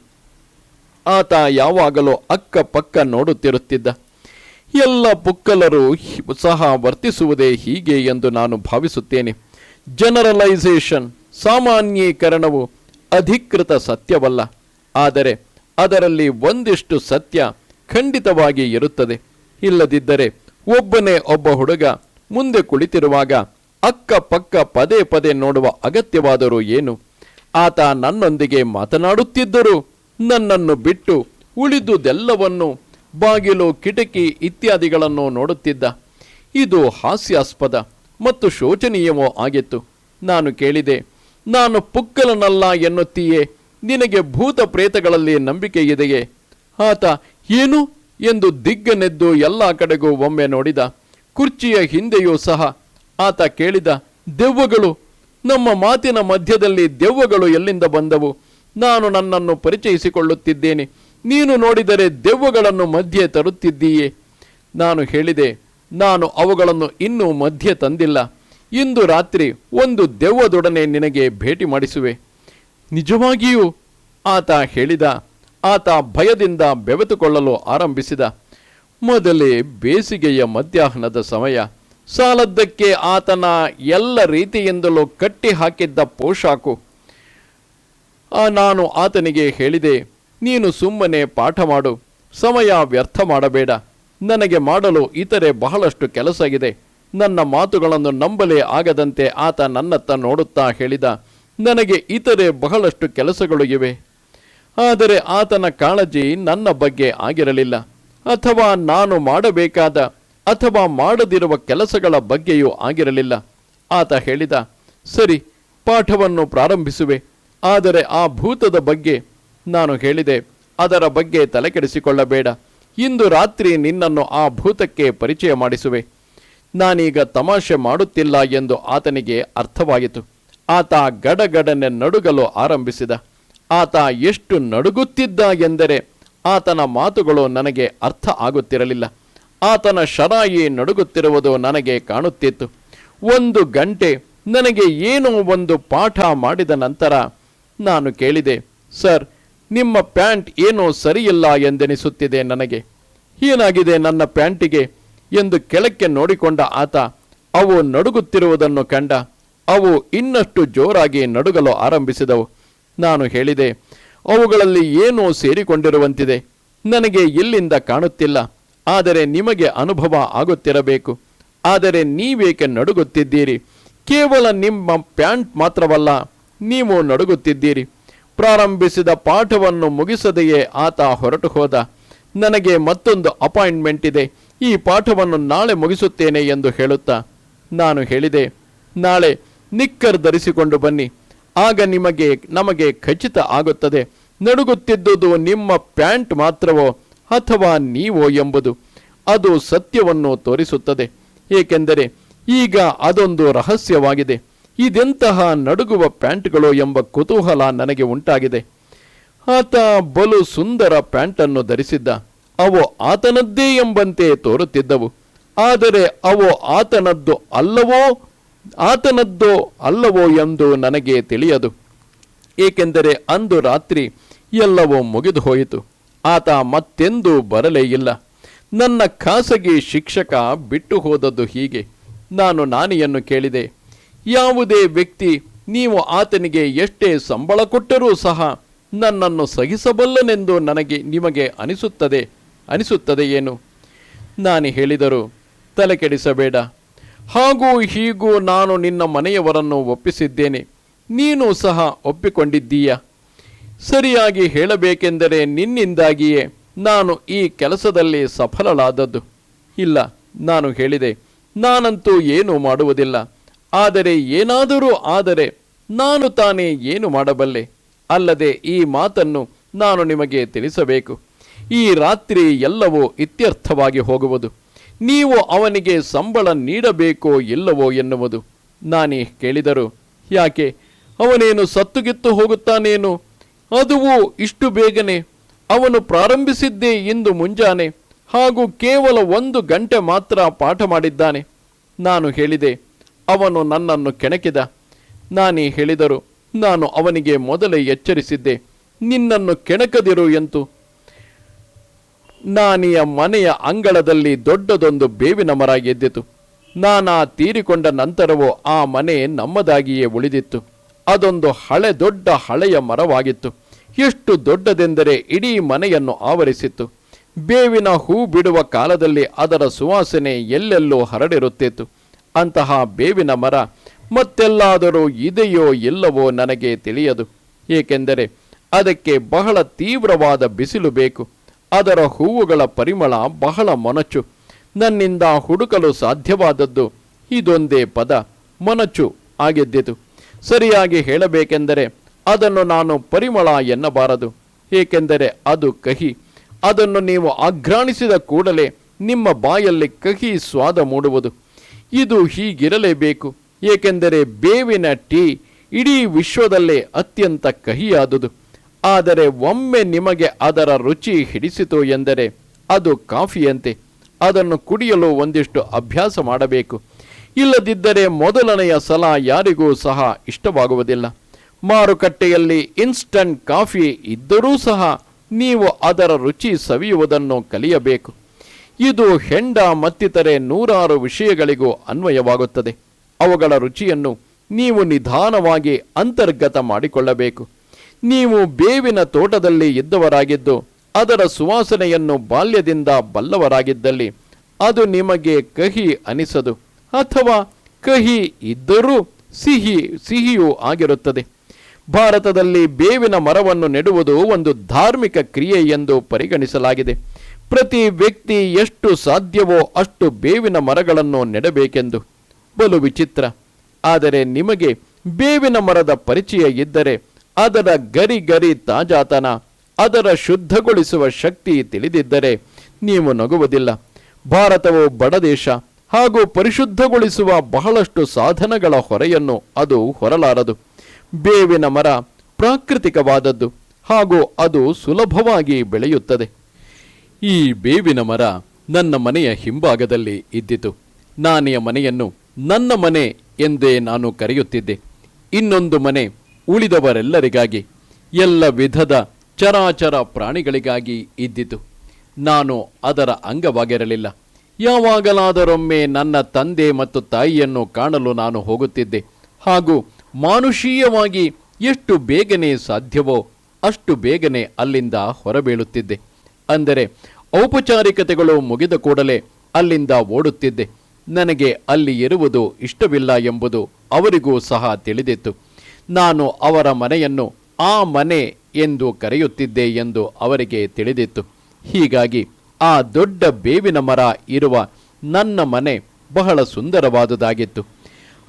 ಆತ ಯಾವಾಗಲೂ ಅಕ್ಕಪಕ್ಕ ನೋಡುತ್ತಿರುತ್ತಿದ್ದ. ಎಲ್ಲ ಪುಕ್ಕಲರು ಸಹ ವರ್ತಿಸುವುದೇ ಹೀಗೆ ಎಂದು ನಾನು ಭಾವಿಸುತ್ತೇನೆ. ಜನರಲೈಸೇಷನ್, ಸಾಮಾನ್ಯೀಕರಣವು ಅಧಿಕೃತ ಸತ್ಯವಲ್ಲ. ಆದರೆ ಅದರಲ್ಲಿ ಒಂದಿಷ್ಟು ಸತ್ಯ ಖಂಡಿತವಾಗಿ ಇರುತ್ತದೆ. ಇಲ್ಲದಿದ್ದರೆ ಒಬ್ಬನೇ ಒಬ್ಬ ಹುಡುಗ ಮುಂದೆ ಕುಳಿತಿರುವಾಗ ಅಕ್ಕಪಕ್ಕ ಪದೇ ಪದೇ ನೋಡುವ ಅಗತ್ಯವಾದರೂ ಏನು? ಆತ ನನ್ನೊಂದಿಗೆ ಮಾತನಾಡುತ್ತಿದ್ದರೂ ನನ್ನನ್ನು ಬಿಟ್ಟು ಉಳಿದುದೆಲ್ಲವನ್ನು, ಬಾಗಿಲು, ಕಿಟಕಿ ಇತ್ಯಾದಿಗಳನ್ನು ನೋಡುತ್ತಿದ್ದ. ಇದು ಹಾಸ್ಯಾಸ್ಪದ ಮತ್ತು ಶೋಚನೀಯವೋ ಆಗಿತ್ತು. ನಾನು ಕೇಳಿದೆ, ನಾನು ಪುಕ್ಕಲನಲ್ಲ ಎನ್ನುತ್ತೀಯೇ? ನಿನಗೆ ಭೂತ ಪ್ರೇತಗಳಲ್ಲಿ ನಂಬಿಕೆ ಇದೆಯೇ? ಆತ ಏನು ಎಂದು ದಿಗ್ಗನೆದ್ದು ಎಲ್ಲ ಕಡೆಗೂ ಒಮ್ಮೆ ನೋಡಿದ. ಕುರ್ಚಿಯ ಹಿಂದೆಯೂ ಸಹ ಆತ ಕೇಳಿದ, ದೆವ್ವಗಳು? ನಮ್ಮ ಮಾತಿನ ಮಧ್ಯದಲ್ಲಿ ದೆವ್ವಗಳು ಎಲ್ಲಿಂದ ಬಂದವು? ನಾನು ನನ್ನನ್ನು ಪರಿಚಯಿಸಿಕೊಳ್ಳುತ್ತಿದ್ದೇನೆ. ನೀನು ನೋಡಿದರೆ ದೆವ್ವಗಳನ್ನು ಮಧ್ಯೆ ತರುತ್ತಿದ್ದೀಯೇ? ನಾನು ಹೇಳಿದೆ, ನಾನು ಅವುಗಳನ್ನು ಇನ್ನೂ ಮಧ್ಯೆ ತಂದಿಲ್ಲ. ಇಂದು ರಾತ್ರಿ ಒಂದು ದೆವ್ವದೊಡನೆ ನಿನಗೆ ಭೇಟಿ ಮಾಡಿಸುವೆ. ನಿಜವಾಗಿಯೂ? ಆತ ಹೇಳಿದ. ಆತ ಭಯದಿಂದ ಬೆವೆತುಕೊಳ್ಳಲು ಆರಂಭಿಸಿದ. ಮೊದಲೇ ಬೇಸಿಗೆಯ ಮಧ್ಯಾಹ್ನದ ಸಮಯ. ಸಾಲದ್ದಕ್ಕೆ ಆತನ ಎಲ್ಲ ರೀತಿಯಿಂದಲೂ ಕಟ್ಟಿ ಹಾಕಿದ್ದ ಪೋಷಾಕು. ನಾನು ಆತನಿಗೆ ಹೇಳಿದೆ, ನೀನು ಸುಮ್ಮನೆ ಪಾಠ ಮಾಡು, ಸಮಯ ವ್ಯರ್ಥ ಮಾಡಬೇಡ. ನನಗೆ ಮಾಡಲು ಇತರೆ ಬಹಳಷ್ಟು ಕೆಲಸ ಇದೆ. ನನ್ನ ಮಾತುಗಳನ್ನು ನಂಬಲೇ ಆಗದಂತೆ ಆತ ನನ್ನತ್ತ ನೋಡುತ್ತಾ ಹೇಳಿದ, ನನಗೆ ಇತರೆ ಬಹಳಷ್ಟು ಕೆಲಸಗಳು ಇವೆ. ಆದರೆ ಆತನ ಕಾಳಜಿ ನನ್ನ ಬಗ್ಗೆ ಆಗಿರಲಿಲ್ಲ, ಅಥವಾ ನಾನು ಮಾಡಬೇಕಾದ ಅಥವಾ ಮಾಡದಿರುವ ಕೆಲಸಗಳ ಬಗ್ಗೆಯೂ ಆಗಿರಲಿಲ್ಲ. ಆತ ಹೇಳಿದ, ಸರಿ, ಪಾಠವನ್ನು ಪ್ರಾರಂಭಿಸುವೆ. ಆದರೆ ಆ ಭೂತದ ಬಗ್ಗೆ? ನಾನು ಹೇಳಿದೆ, ಅದರ ಬಗ್ಗೆ ತಲೆಕೆಡಿಸಿಕೊಳ್ಳಬೇಡ. ಇಂದು ರಾತ್ರಿ ನಿನ್ನನ್ನು ಆ ಭೂತಕ್ಕೆ ಪರಿಚಯ ಮಾಡಿಸುವೆ. ನಾನೀಗ ತಮಾಷೆ ಮಾಡುತ್ತಿಲ್ಲ ಎಂದು ಆತನಿಗೆ ಅರ್ಥವಾಯಿತು. ಆತ ಗಡಗಡನೆ ನಡುಗಲು ಆರಂಭಿಸಿದ. ಆತ ಎಷ್ಟು ನಡುಗುತ್ತಿದ್ದ ಎಂದರೆ ಆತನ ಮಾತುಗಳು ನನಗೆ ಅರ್ಥ ಆಗುತ್ತಿರಲಿಲ್ಲ. ಆತನ ಶರಾಯಿ ನಡುಗುತ್ತಿರುವುದು ನನಗೆ ಕಾಣುತ್ತಿತ್ತು. 1 ಗಂಟೆ ನನಗೆ ಏನೋ ಒಂದು ಪಾಠ ಮಾಡಿದ ನಂತರ ನಾನು ಕೇಳಿದೆ, ಸರ್, ನಿಮ್ಮ ಪ್ಯಾಂಟ್ ಏನೋ ಸರಿಯಿಲ್ಲ ಎಂದೆನಿಸುತ್ತಿದೆ ನನಗೆ. ಏನಾಗಿದೆ ನನ್ನ ಪ್ಯಾಂಟಿಗೆ ಎಂದು ಕೆಳಕ್ಕೆ ನೋಡಿಕೊಂಡ ಆತ ಅವು ನಡುಗುತ್ತಿರುವುದನ್ನು ಕಂಡ. ಅವು ಇನ್ನಷ್ಟು ಜೋರಾಗಿ ನಡುಗಲು ಆರಂಭಿಸಿದವು. ನಾನು ಹೇಳಿದೆ, ಅವುಗಳಲ್ಲಿ ಏನೋ ಸೇರಿಕೊಂಡಿರುವಂತಿದೆ. ನನಗೆ ಇಲ್ಲಿಂದ ಕಾಣುತ್ತಿಲ್ಲ, ಆದರೆ ನಿಮಗೆ ಅನುಭವ ಆಗುತ್ತಿರಬೇಕು. ಆದರೆ ನೀವೇಕೆ ನಡುಗುತ್ತಿದ್ದೀರಿ? ಕೇವಲ ನಿಮ್ಮ ಪ್ಯಾಂಟ್ ಮಾತ್ರವಲ್ಲ, ನೀವು ನಡುಗುತ್ತಿದ್ದೀರಿ. ಪ್ರಾರಂಭಿಸಿದ ಪಾಠವನ್ನು ಮುಗಿಸದೆಯೇ ಆತ ಹೊರಟು ಹೋದ. ನನಗೆ ಮತ್ತೊಂದು ಅಪಾಯಿಂಟ್ಮೆಂಟ್ ಇದೆ. ಈ ಪಾಠವನ್ನು ನಾಳೆ ಮುಗಿಸುತ್ತೇನೆ ಎಂದು ಹೇಳುತ್ತಾ ನಾನು ಹೇಳಿದೆ, ನಾಳೆ ನಿಕ್ಕರ್ ಧರಿಸಿಕೊಂಡು ಬನ್ನಿ, ಆಗ ನಮಗೆ ಖಚಿತ ಆಗುತ್ತದೆ ನಡುಗುತ್ತಿದ್ದುದು ನಿಮ್ಮ ಪ್ಯಾಂಟ್ ಮಾತ್ರವೋ ಅಥವಾ ನೀವೋ ಎಂಬುದು. ಅದು ಸತ್ಯವನ್ನು ತೋರಿಸುತ್ತದೆ. ಏಕೆಂದರೆ ಈಗ ಅದೊಂದು ರಹಸ್ಯವಾಗಿದೆ. ಇದೆಂತಹ ನಡುಗುವ ಪ್ಯಾಂಟ್ಗಳು ಎಂಬ ಕುತೂಹಲ ನನಗೆ ಉಂಟಾಗಿದೆ. ಆತ ಬಲು ಸುಂದರ ಪ್ಯಾಂಟನ್ನು ಧರಿಸಿದ್ದ. ಅವು ಆತನದ್ದೇ ಎಂಬಂತೆ ತೋರುತ್ತಿದ್ದವು. ಆದರೆ ಅವು ಆತನದ್ದೋ ಅಲ್ಲವೋ ಎಂದು ನನಗೆ ತಿಳಿಯದು. ಏಕೆಂದರೆ ಅಂದು ರಾತ್ರಿ ಎಲ್ಲವೂ ಮುಗಿದು ಹೋಯಿತು. ಆತ ಮತ್ತೆಂದೂ ಬರಲೇ ಇಲ್ಲ. ನನ್ನ ಖಾಸಗಿ ಶಿಕ್ಷಕ ಬಿಟ್ಟು ಹೋದದ್ದು ಹೀಗೆ. ನಾನು ನಾನಿಯನ್ನು ಕೇಳಿದೆ, ಯಾವುದೇ ವ್ಯಕ್ತಿ ನೀವು ಆತನಿಗೆ ಎಷ್ಟೇ ಸಂಬಳ ಕೊಟ್ಟರೂ ಸಹ ನನ್ನನ್ನು ಸಹಿಸಬಲ್ಲನೆಂದು ನಿಮಗೆ ಅನಿಸುತ್ತದೆ ಏನು? ನಾನು ಹೇಳಿದರು, ತಲೆ ಕೆಡಿಸಬೇಡ, ಹಾಗೂ ಹೀಗೂ ನಾನು ನಿನ್ನ ಮನೆಯವರನ್ನು ಒಪ್ಪಿಸಿದ್ದೇನೆ, ನೀನು ಸಹ ಒಪ್ಪಿಕೊಂಡಿದ್ದೀಯ. ಸರಿಯಾಗಿ ಹೇಳಬೇಕೆಂದರೆ ನಿನ್ನಿಂದಾಗಿಯೇ ನಾನು ಈ ಕೆಲಸದಲ್ಲಿ ಸಫಲಳಾದದ್ದು. ಇಲ್ಲ, ನಾನು ಹೇಳಿದೆ, ನಾನಂತೂ ಏನೂ ಮಾಡುವುದಿಲ್ಲ. ಆದರೆ ಏನಾದರೂ ಆದರೆ ನಾನು ತಾನೇ ಏನು ಮಾಡಬಲ್ಲೆ? ಅಲ್ಲದೆ ಈ ಮಾತನ್ನು ನಾನು ನಿಮಗೆ ತಿಳಿಸಬೇಕು. ಈ ರಾತ್ರಿ ಎಲ್ಲವೂ ಇತ್ಯರ್ಥವಾಗಿ ಹೋಗುವುದು. ನೀವು ಅವನಿಗೆ ಸಂಬಳ ನೀಡಬೇಕೋ ಇಲ್ಲವೋ ಎನ್ನುವುದು. ನಾನೇ ಕೇಳಿದರು, ಯಾಕೆ, ಅವನೇನು ಸತ್ತುಗಿತ್ತು ಹೋಗುತ್ತಾನೇನು? ಅದುವೂ ಇಷ್ಟು ಬೇಗನೆ? ಅವನು ಪ್ರಾರಂಭಿಸಿದ್ದೇ ಇಂದು ಮುಂಜಾನೆ, ಹಾಗೂ ಕೇವಲ 1 ಗಂಟೆ ಮಾತ್ರ ಪಾಠ ಮಾಡಿದ್ದಾನೆ. ನಾನು ಹೇಳಿದೆ, ಅವನು ನನ್ನನ್ನು ಕೆಣಕಿದ. ನಾನೇ ಹೇಳಿದರು, ನಾನು ಅವನಿಗೆ ಮೊದಲೇ ಎಚ್ಚರಿಸಿದ್ದೆ, ನಿನ್ನನ್ನು ಕೆಣಕದಿರು ಎಂದು. ನಾನಿಯ ಮನೆಯ ಅಂಗಳದಲ್ಲಿ ದೊಡ್ಡದೊಂದು ಬೇವಿನ ಮರ ಎದ್ದಿತು. ನಾನಾ ತೀರಿಕೊಂಡ ನಂತರವೂ ಆ ಮನೆ ನಮ್ಮದಾಗಿಯೇ ಉಳಿದಿತ್ತು. ಅದೊಂದು ದೊಡ್ಡ ಹಳೆಯ ಮರವಾಗಿತ್ತು. ಎಷ್ಟು ದೊಡ್ಡದೆಂದರೆ ಇಡೀ ಮನೆಯನ್ನು ಆವರಿಸಿತ್ತು. ಬೇವಿನ ಹೂ ಬಿಡುವ ಕಾಲದಲ್ಲಿ ಅದರ ಸುವಾಸನೆ ಎಲ್ಲೆಲ್ಲೋ ಹರಡಿರುತ್ತಿತ್ತು. ಅಂತಹ ಬೇವಿನ ಮರ ಮತ್ತೆಲ್ಲಾದರೂ ಇದೆಯೋ ಇಲ್ಲವೋ ನನಗೆ ತಿಳಿಯದು. ಏಕೆಂದರೆ ಅದಕ್ಕೆ ಬಹಳ ತೀವ್ರವಾದ ಬಿಸಿಲು ಬೇಕು. ಅದರ ಹೂವುಗಳ ಪರಿಮಳ ಬಹಳ ಮೊನಚು. ನನ್ನಿಂದ ಹುಡುಕಲು ಸಾಧ್ಯವಾದದ್ದು ಇದೊಂದೇ ಪದ, ಮೊನಚು ಆಗಿದ್ದಿತು. ಸರಿಯಾಗಿ ಹೇಳಬೇಕೆಂದರೆ ಅದನ್ನು ನಾನು ಪರಿಮಳ ಎನ್ನಬಾರದು. ಏಕೆಂದರೆ ಅದು ಕಹಿ. ಅದನ್ನು ನೀವು ಆಘ್ರಾಣಿಸಿದ ಕೂಡಲೇ ನಿಮ್ಮ ಬಾಯಲ್ಲಿ ಕಹಿ ಸ್ವಾದ ಮೂಡುವುದು. ಇದು ಹೀಗಿರಲೇಬೇಕು. ಏಕೆಂದರೆ ಬೇವಿನ ಟೀ ಇಡೀ ವಿಶ್ವದಲ್ಲೇ ಅತ್ಯಂತ ಕಹಿಯಾದುದು. ಆದರೆ ಒಮ್ಮೆ ನಿಮಗೆ ಅದರ ರುಚಿ ಹಿಡಿಸಿತು ಎಂದರೆ ಅದು ಕಾಫಿಯಂತೆ. ಅದನ್ನು ಕುಡಿಯಲು ಒಂದಿಷ್ಟು ಅಭ್ಯಾಸ ಮಾಡಬೇಕು. ಇಲ್ಲದಿದ್ದರೆ ಮೊದಲನೆಯ ಸಲ ಯಾರಿಗೂ ಸಹ ಇಷ್ಟವಾಗುವುದಿಲ್ಲ. ಮಾರುಕಟ್ಟೆಯಲ್ಲಿ ಇನ್ಸ್ಟಂಟ್ ಕಾಫಿ ಇದ್ದರೂ ಸಹ ನೀವು ಅದರ ರುಚಿ ಸವಿಯುವುದನ್ನು ಕಲಿಯಬೇಕು. ಇದು ಹೆಂಡ ಮತ್ತಿತರೆ 100 ವಿಷಯಗಳಿಗೂ ಅನ್ವಯವಾಗುತ್ತದೆ. ಅವುಗಳ ರುಚಿಯನ್ನು ನೀವು ನಿಧಾನವಾಗಿ ಅಂತರ್ಗತ ಮಾಡಿಕೊಳ್ಳಬೇಕು. ನೀವು ಬೇವಿನ ತೋಟದಲ್ಲಿ ಇದ್ದವರಾಗಿದ್ದು ಅದರ ಸುವಾಸನೆಯನ್ನು ಬಾಲ್ಯದಿಂದ ಬಲ್ಲವರಾಗಿದ್ದಲ್ಲಿ ಅದು ನಿಮಗೆ ಕಹಿ ಅನಿಸದು, ಅಥವಾ ಕಹಿ ಇದ್ದರೂ ಸಿಹಿಯೂ ಆಗಿರುತ್ತದೆ. ಭಾರತದಲ್ಲಿ ಬೇವಿನ ಮರವನ್ನು ನೆಡುವುದು ಒಂದು ಧಾರ್ಮಿಕ ಕ್ರಿಯೆ ಎಂದು ಪರಿಗಣಿಸಲಾಗಿದೆ. ಪ್ರತಿ ವ್ಯಕ್ತಿ ಎಷ್ಟು ಸಾಧ್ಯವೋ ಅಷ್ಟು ಬೇವಿನ ಮರಗಳನ್ನು ನೆಡಬೇಕೆಂದು. ಬಲು ವಿಚಿತ್ರ. ಆದರೆ ನಿಮಗೆ ಬೇವಿನ ಮರದ ಪರಿಚಯ ಇದ್ದರೆ ಅದರ ಗರಿ ತಾಜಾತನ, ಅದರ ಶುದ್ಧಗೊಳಿಸುವ ಶಕ್ತಿ ತಿಳಿದಿದ್ದರೆ ನೀವು ನಗುವುದಿಲ್ಲ. ಭಾರತವು ಬಡದೇಶ, ಹಾಗೂ ಪರಿಶುದ್ಧಗೊಳಿಸುವ ಬಹಳಷ್ಟು ಸಾಧನಗಳ ಹೊರೆಯನ್ನು ಅದು ಹೊರಲಾರದು. ಬೇವಿನ ಮರ ಪ್ರಾಕೃತಿಕವಾದದ್ದು, ಹಾಗೂ ಅದು ಸುಲಭವಾಗಿ ಬೆಳೆಯುತ್ತದೆ. ಈ ಬೇವಿನ ಮರ ನನ್ನ ಮನೆಯ ಹಿಂಭಾಗದಲ್ಲಿ ಇದ್ದಿತು. ನಾನೆಯ ಮನೆಯನ್ನು ನನ್ನ ಮನೆ ಎಂದೇ ನಾನು ಕರೆಯುತ್ತಿದ್ದೆ. ಇನ್ನೊಂದು ಮನೆ ಉಳಿದವರೆಲ್ಲರಿಗಾಗಿ, ಎಲ್ಲ ವಿಧದ ಚರಾಚರ ಪ್ರಾಣಿಗಳಿಗಾಗಿ ಇದ್ದಿತು. ನಾನು ಅದರ ಅಂಗವಾಗಿರಲಿಲ್ಲ. ಯಾವಾಗಲಾದರೊಮ್ಮೆ ನನ್ನ ತಂದೆ ಮತ್ತು ತಾಯಿಯನ್ನು ಕಾಣಲು ನಾನು ಹೋಗುತ್ತಿದ್ದೆ, ಹಾಗೂ ಮಾನುಷೀಯವಾಗಿ ಎಷ್ಟು ಬೇಗನೆ ಸಾಧ್ಯವೋ ಅಷ್ಟು ಬೇಗನೆ ಅಲ್ಲಿಂದ ಹೊರಬೀಳುತ್ತಿದ್ದೆ. ಅಂದರೆ ಔಪಚಾರಿಕತೆಗಳು ಮುಗಿದ ಕೂಡಲೇ ಅಲ್ಲಿಂದ ಓಡುತ್ತಿದ್ದೆ. ನನಗೆ ಅಲ್ಲಿ ಇರುವುದು ಇಷ್ಟವಿಲ್ಲ ಎಂಬುದು ಅವರಿಗೂ ಸಹ ತಿಳಿದಿತ್ತು. ನಾನು ಅವರ ಮನೆಯನ್ನು ಆ ಮನೆ ಎಂದು ಕರೆಯುತ್ತಿದ್ದೆ ಎಂದು ಅವರಿಗೆ ತಿಳಿದಿತ್ತು. ಹೀಗಾಗಿ ಆ ದೊಡ್ಡ ಬೇವಿನ ಮರ ಇರುವ ನನ್ನ ಮನೆ ಬಹಳ ಸುಂದರವಾದುದಾಗಿತ್ತು.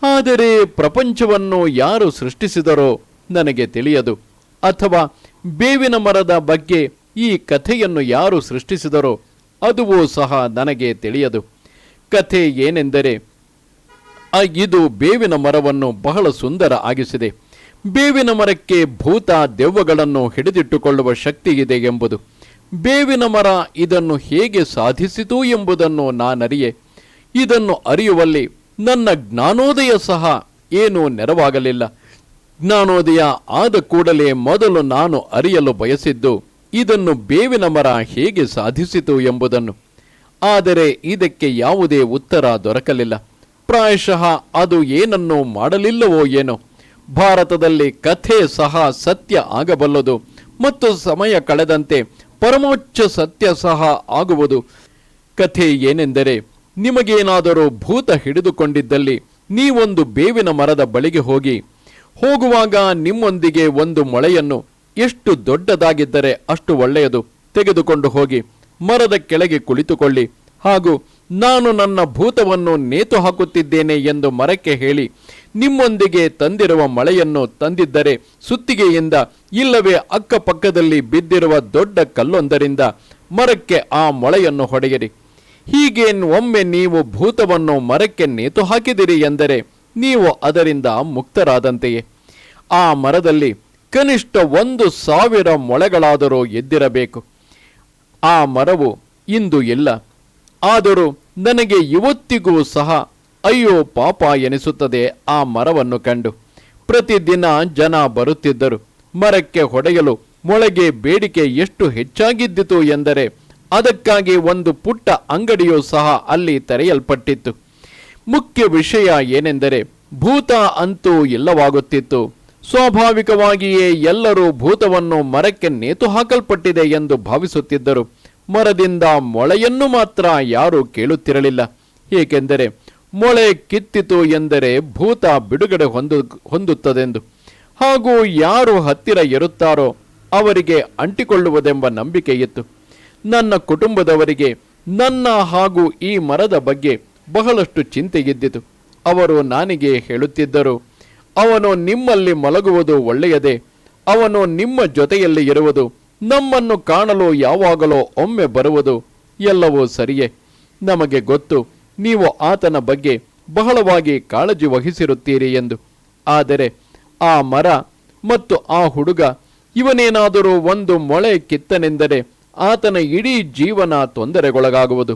ಆದರೆ ಪ್ರಪಂಚವನ್ನು ಯಾರು ಸೃಷ್ಟಿಸಿದರೋ ನನಗೆ ತಿಳಿಯದು, ಅಥವಾ ಬೇವಿನ ಮರದ ಬಗ್ಗೆ ಈ ಕಥೆಯನ್ನು ಯಾರು ಸೃಷ್ಟಿಸಿದರೋ ಅದುವೂ ಸಹ ನನಗೆ ತಿಳಿಯದು. ಕಥೆ ಏನೆಂದರೆ, ಇದು ಬೇವಿನ ಮರವನ್ನು ಬಹಳ ಸುಂದರ ಆಗಿಸಿದೆ. ಬೇವಿನ ಮರಕ್ಕೆ ಭೂತ ದೆವ್ವಗಳನ್ನು ಹಿಡಿದಿಟ್ಟುಕೊಳ್ಳುವ ಶಕ್ತಿ ಇದೆ ಎಂಬುದು. ಬೇವಿನ ಮರ ಇದನ್ನು ಹೇಗೆ ಸಾಧಿಸಿತು ಎಂಬುದನ್ನು ನಾನರಿಯೆ. ಇದನ್ನು ಅರಿಯುವಲ್ಲಿ ನನ್ನ ಜ್ಞಾನೋದಯ ಸಹ ಏನೂ ನೆರವಾಗಲಿಲ್ಲ. ಜ್ಞಾನೋದಯ ಆದ ಕೂಡಲೇ ಮೊದಲು ನಾನು ಅರಿಯಲು ಬಯಸಿದ್ದು ಇದನ್ನು ಬೇವಿನ ಮರ ಹೇಗೆ ಸಾಧಿಸಿತು ಎಂಬುದನ್ನು. ಆದರೆ ಇದಕ್ಕೆ ಯಾವುದೇ ಉತ್ತರ ದೊರಕಲಿಲ್ಲ. ಪ್ರಾಯಶಃ ಅದು ಏನನ್ನೂ ಮಾಡಲಿಲ್ಲವೋ ಏನೋ. ಭಾರತದಲ್ಲಿ ಕಥೆ ಸಹ ಸತ್ಯ ಆಗಬಲ್ಲದು ಮತ್ತು ಸಮಯ ಕಳೆದಂತೆ ಪರಮೋಚ್ಚ ಸತ್ಯ ಸಹ ಆಗುವುದು. ಕಥೆ ಏನೆಂದರೆ, ನಿಮಗೇನಾದರೂ ಭೂತ ಹಿಡಿದುಕೊಂಡಿದ್ದಲ್ಲಿ ನೀವೊಂದು ಬೇವಿನ ಮರದ ಬಳಿಗೆ ಹೋಗುವಾಗ ನಿಮ್ಮೊಂದಿಗೆ ಒಂದು ಮೊಳೆಯನ್ನು, ಎಷ್ಟು ದೊಡ್ಡದಾಗಿದ್ದರೆ ಅಷ್ಟು ಒಳ್ಳೆಯದು, ತೆಗೆದುಕೊಂಡು ಹೋಗಿ ಮರದ ಕೆಳಗೆ ಕುಳಿತುಕೊಳ್ಳಿ. ಹಾಗೂ ನಾನು ನನ್ನ ಭೂತವನ್ನು ನೇತು ಹಾಕುತ್ತಿದ್ದೇನೆ ಎಂದು ಮರಕ್ಕೆ ಹೇಳಿ ನಿಮ್ಮೊಂದಿಗೆ ತಂದಿರುವ ಮಳೆಯನ್ನು ತಂದಿದ್ದರೆ ಸುತ್ತಿಗೆಯಿಂದ ಇಲ್ಲವೇ ಅಕ್ಕಪಕ್ಕದಲ್ಲಿ ಬಿದ್ದಿರುವ ದೊಡ್ಡ ಕಲ್ಲೊಂದರಿಂದ ಮರಕ್ಕೆ ಆ ಮೊಳೆಯನ್ನು ಹೊಡೆಯಿರಿ. ಹೀಗೆ ಒಮ್ಮೆ ನೀವು ಭೂತವನ್ನು ಮರಕ್ಕೆ ನೇತು ಹಾಕಿದಿರಿ ಎಂದರೆ ನೀವು ಅದರಿಂದ ಮುಕ್ತರಾದಂತೆಯೇ. ಆ ಮರದಲ್ಲಿ ಕನಿಷ್ಠ 1,000 ಮೊಳೆಗಳಾದರೂ ಎದ್ದಿರಬೇಕು. ಆ ಮರವು ಇಂದು ಇಲ್ಲ. ಆದರೂ ನನಗೆ ಇವತ್ತಿಗೂ ಸಹ ಅಯ್ಯೋ ಪಾಪ ಎನಿಸುತ್ತದೆ ಆ ಮರವನ್ನು ಕಂಡು. ಪ್ರತಿದಿನ ಜನ ಬರುತ್ತಿದ್ದರು. ಮರಕ್ಕೆ ಹೊಡೆಯಲು ಮೊಳೆಗೆ ಬೇಡಿಕೆ ಎಷ್ಟು ಹೆಚ್ಚಾಗಿದ್ದಿತು ಎಂದರೆ ಅದಕ್ಕಾಗಿ ಒಂದು ಪುಟ್ಟ ಅಂಗಡಿಯೂ ಸಹ ಅಲ್ಲಿ ತೆರೆಯಲ್ಪಟ್ಟಿತ್ತು. ಮುಖ್ಯ ವಿಷಯ ಏನೆಂದರೆ, ಭೂತ ಅಂತೂ ಇಲ್ಲವಾಗುತ್ತಿತ್ತು. ಸ್ವಾಭಾವಿಕವಾಗಿಯೇ ಎಲ್ಲರೂ ಭೂತವನ್ನು ಮರಕ್ಕೆ ನೇತು ಹಾಕಲ್ಪಟ್ಟಿದೆ ಎಂದು ಭಾವಿಸುತ್ತಿದ್ದರು. ಮರದಿಂದ ಮೊಳೆಯನ್ನು ಮಾತ್ರ ಯಾರೂ ಕೇಳುತ್ತಿರಲಿಲ್ಲ. ಏಕೆಂದರೆ ಮೊಳೆ ಕಿತ್ತಿತು ಎಂದರೆ ಭೂತ ಬಿಡುಗಡೆ ಹೊಂದುತ್ತದೆಂದು, ಹಾಗೂ ಯಾರು ಹತ್ತಿರ ಇರುತ್ತಾರೋ ಅವರಿಗೆ ಅಂಟಿಕೊಳ್ಳುವುದೆಂಬ ನಂಬಿಕೆ ಇತ್ತು. ನನ್ನ ಕುಟುಂಬದವರಿಗೆ ನನ್ನ ಹಾಗೂ ಈ ಮರದ ಬಗ್ಗೆ ಬಹಳಷ್ಟು ಚಿಂತೆಯಿದ್ದಿತು. ಅವರು ನನಗೆ ಹೇಳುತ್ತಿದ್ದರು, ಅವನು ನಿಮ್ಮಲ್ಲಿ ಮಲಗುವುದು ಒಳ್ಳೆಯದೇ, ಅವನು ನಿಮ್ಮ ಜೊತೆಯಲ್ಲಿ ಇರುವುದು, ನಮ್ಮನ್ನು ಕಾಣಲು ಯಾವಾಗಲೋ ಒಮ್ಮೆ ಬರುವುದು, ಎಲ್ಲವೂ ಸರಿಯೇ. ನಮಗೆ ಗೊತ್ತು ನೀವು ಆತನ ಬಗ್ಗೆ ಬಹಳವಾಗಿ ಕಾಳಜಿ ವಹಿಸಿರುತ್ತೀರಿ ಎಂದು. ಆದರೆ ಆ ಮರ ಮತ್ತು ಆ ಹುಡುಗ, ಇವನೇನಾದರೂ ಒಂದು ಮೊಳೆ ಕಿತ್ತನೆಂದರೆ ಆತನ ಇಡೀ ಜೀವನ ತೊಂದರೆಗೊಳಗಾಗುವುದು.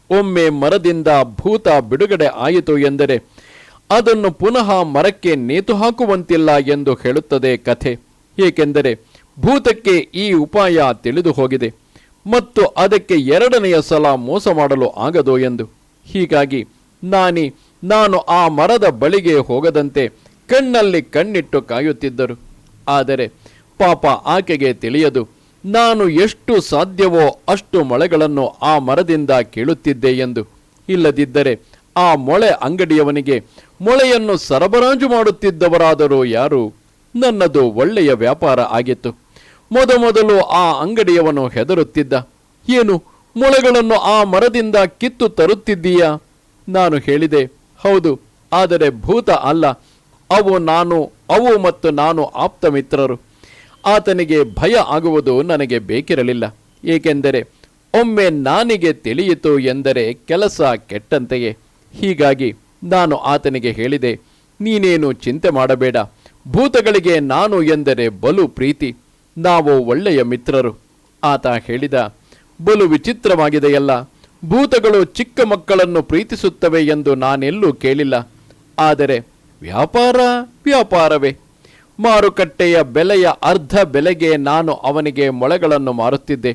ಒಮ್ಮೆ ಮರದಿಂದ ಭೂತ ಬಿಡುಗಡೆ ಆಯಿತು ಎಂದರೆ ಅದನ್ನು ಪುನಃ ಮರಕ್ಕೆ ನೇತು ಹಾಕುವಂತಿಲ್ಲ ಎಂದು ಹೇಳುತ್ತದೆ ಕಥೆ. ಏಕೆಂದರೆ ಭೂತಕ್ಕೆ ಈ ಉಪಾಯ ತಿಳಿದು ಹೋಗಿದೆ ಮತ್ತು ಅದಕ್ಕೆ 2ನೆಯ ಸಲ ಮೋಸ ಮಾಡಲು ಆಗದು ಎಂದು. ಹೀಗಾಗಿ ನಾನು ಆ ಮರದ ಬಳಿಗೆ ಹೋಗದಂತೆ ಕಣ್ಣಲ್ಲಿ ಕಣ್ಣಿಟ್ಟು ಕಾಯುತ್ತಿದ್ದರು. ಆದರೆ ಪಾಪ ಆಕೆಗೆ ತಿಳಿಯದು, ನಾನು ಎಷ್ಟು ಸಾಧ್ಯವೋ ಅಷ್ಟು ಮೊಳೆಗಳನ್ನು ಆ ಮರದಿಂದ ಕೇಳುತ್ತಿದ್ದೆ ಎಂದು. ಇಲ್ಲದಿದ್ದರೆ ಆ ಮೊಳೆ ಅಂಗಡಿಯವನಿಗೆ ಮೊಳೆಯನ್ನು ಸರಬರಾಜು ಮಾಡುತ್ತಿದ್ದವರಾದರೂ ಯಾರು? ನನ್ನದು ಒಳ್ಳೆಯ ವ್ಯಾಪಾರ ಆಗಿತ್ತು. ಮೊದಮೊದಲು ಆ ಅಂಗಡಿಯವನು ಹೆದರುತ್ತಿದ್ದ. ಏನು, ಮೊಳೆಗಳನ್ನು ಆ ಮರದಿಂದ ಕಿತ್ತು ತರುತ್ತಿದ್ದೀಯಾ? ನಾನು ಹೇಳಿದೆ, ಹೌದು, ಆದರೆ ಭೂತ ಅಲ್ಲ, ಅವು ಮತ್ತು ನಾನು ಆಪ್ತ ಮಿತ್ರರು. ಆತನಿಗೆ ಭಯ ಆಗುವುದು ನನಗೆ ಬೇಕಿರಲಿಲ್ಲ. ಏಕೆಂದರೆ ಒಮ್ಮೆ ನನಗೆ ತಿಳಿಯಿತು ಎಂದರೆ ಕೆಲಸ ಕೆಟ್ಟಂತೆಯೇ. ಹೀಗಾಗಿ ನಾನು ಆತನಿಗೆ ಹೇಳಿದೆ, ನೀನೇನು ಚಿಂತೆ ಮಾಡಬೇಡ, ಭೂತಗಳಿಗೆ ನಾನು ಎಂದರೆ ಬಲು ಪ್ರೀತಿ, ನಾವು ಒಳ್ಳೆಯ ಮಿತ್ರರು. ಆತ ಹೇಳಿದ, ಬಲು ವಿಚಿತ್ರವಾಗಿದೆಯಲ್ಲ, ಭೂತಗಳು ಚಿಕ್ಕ ಮಕ್ಕಳನ್ನು ಪ್ರೀತಿಸುತ್ತವೆ ಎಂದು ನಾನೆಲ್ಲೂ ಕೇಳಿಲ್ಲ. ಆದರೆ ವ್ಯಾಪಾರವೇ. ಮಾರುಕಟ್ಟೆಯ ಬೆಲೆಯ ಅರ್ಧ ಬೆಲೆಗೆ ನಾನು ಅವನಿಗೆ ಮೊಳೆಗಳನ್ನು ಮಾರುತ್ತಿದ್ದೆ.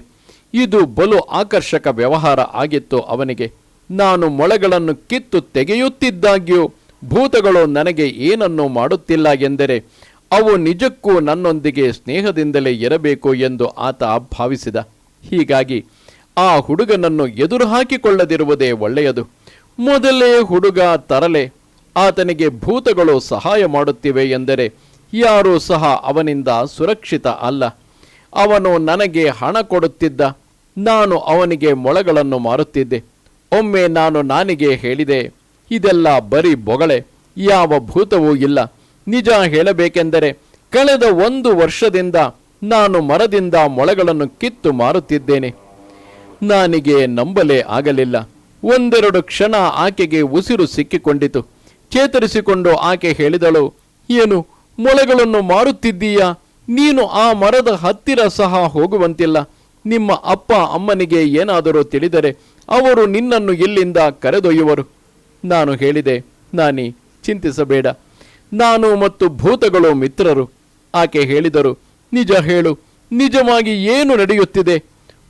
ಇದು ಬಲು ಆಕರ್ಷಕ ವ್ಯವಹಾರ ಆಗಿತ್ತು ಅವನಿಗೆ. ನಾನು ಮೊಳೆಗಳನ್ನು ಕಿತ್ತು ತೆಗೆಯುತ್ತಿದ್ದಾಗ್ಯೂ ಭೂತಗಳು ನನಗೆ ಏನನ್ನೂ ಮಾಡುತ್ತಿಲ್ಲ ಎಂದರೆ ಅವು ನಿಜಕ್ಕೂ ನನ್ನೊಂದಿಗೆ ಸ್ನೇಹದಿಂದಲೇ ಇರಬೇಕು ಎಂದು ಆತ ಭಾವಿಸಿದ. ಹೀಗಾಗಿ ಆ ಹುಡುಗನನ್ನು ಎದುರು ಹಾಕಿಕೊಳ್ಳದಿರುವುದೇ ಒಳ್ಳೆಯದು. ಮೊದಲೇ ಹುಡುಗ ತರಲೆ. ಆತನಿಗೆ ಭೂತಗಳು ಸಹಾಯ ಮಾಡುತ್ತಿವೆ ಎಂದರೆ ಯಾರೂ ಸಹ ಅವನಿಂದ ಸುರಕ್ಷಿತ ಅಲ್ಲ. ಅವನು ನನಗೆ ಹಣ ಕೊಡುತ್ತಿದ್ದ. ನಾನು ಅವನಿಗೆ ಮೊಳೆಗಳನ್ನು ಮಾರುತ್ತಿದ್ದೆ. ಒಮ್ಮೆ ನಾನು ನಾನಿಗೆ ಹೇಳಿದೆ, ಇದೆಲ್ಲ ಬರೀ ಬೊಗಳೆ, ಯಾವ ಭೂತವೂ ಇಲ್ಲ. ನಿಜ ಹೇಳಬೇಕೆಂದರೆ ಕಳೆದ 1 ವರ್ಷದಿಂದ ನಾನು ಮರದಿಂದ ಮೊಳೆಗಳನ್ನು ಕಿತ್ತು ಮಾರುತ್ತಿದ್ದೇನೆ. ನಾನಿಗೆ ನಂಬಲೇ ಆಗಲಿಲ್ಲ. 1-2 ಕ್ಷಣ ಆಕೆಗೆ ಉಸಿರು ಸಿಕ್ಕಿಕೊಂಡಿತು. ಚೇತರಿಸಿಕೊಂಡು ಆಕೆ ಹೇಳಿದಳು, ಏನು, ಮೊಳೆಗಳನ್ನು ಮಾರುತ್ತಿದ್ದೀಯಾ? ನೀನು ಆ ಮರದ ಹತ್ತಿರ ಸಹ ಹೋಗುವಂತಿಲ್ಲ. ನಿಮ್ಮ ಅಪ್ಪ ಅಮ್ಮನಿಗೆ ಏನಾದರೂ ತಿಳಿದರೆ ಅವರು ನಿನ್ನನ್ನು ಇಲ್ಲಿಂದ ಕರೆದೊಯ್ಯುವರು. ನಾನು ಹೇಳಿದೆ, ನಾನಿ, ಚಿಂತಿಸಬೇಡ, ನಾನು ಮತ್ತು ಭೂತಗಳು ಮಿತ್ರರು. ಆಕೆ ಹೇಳಿದರು, ನಿಜ ಹೇಳು, ನಿಜವಾಗಿ ಏನು ನಡೆಯುತ್ತಿದೆ?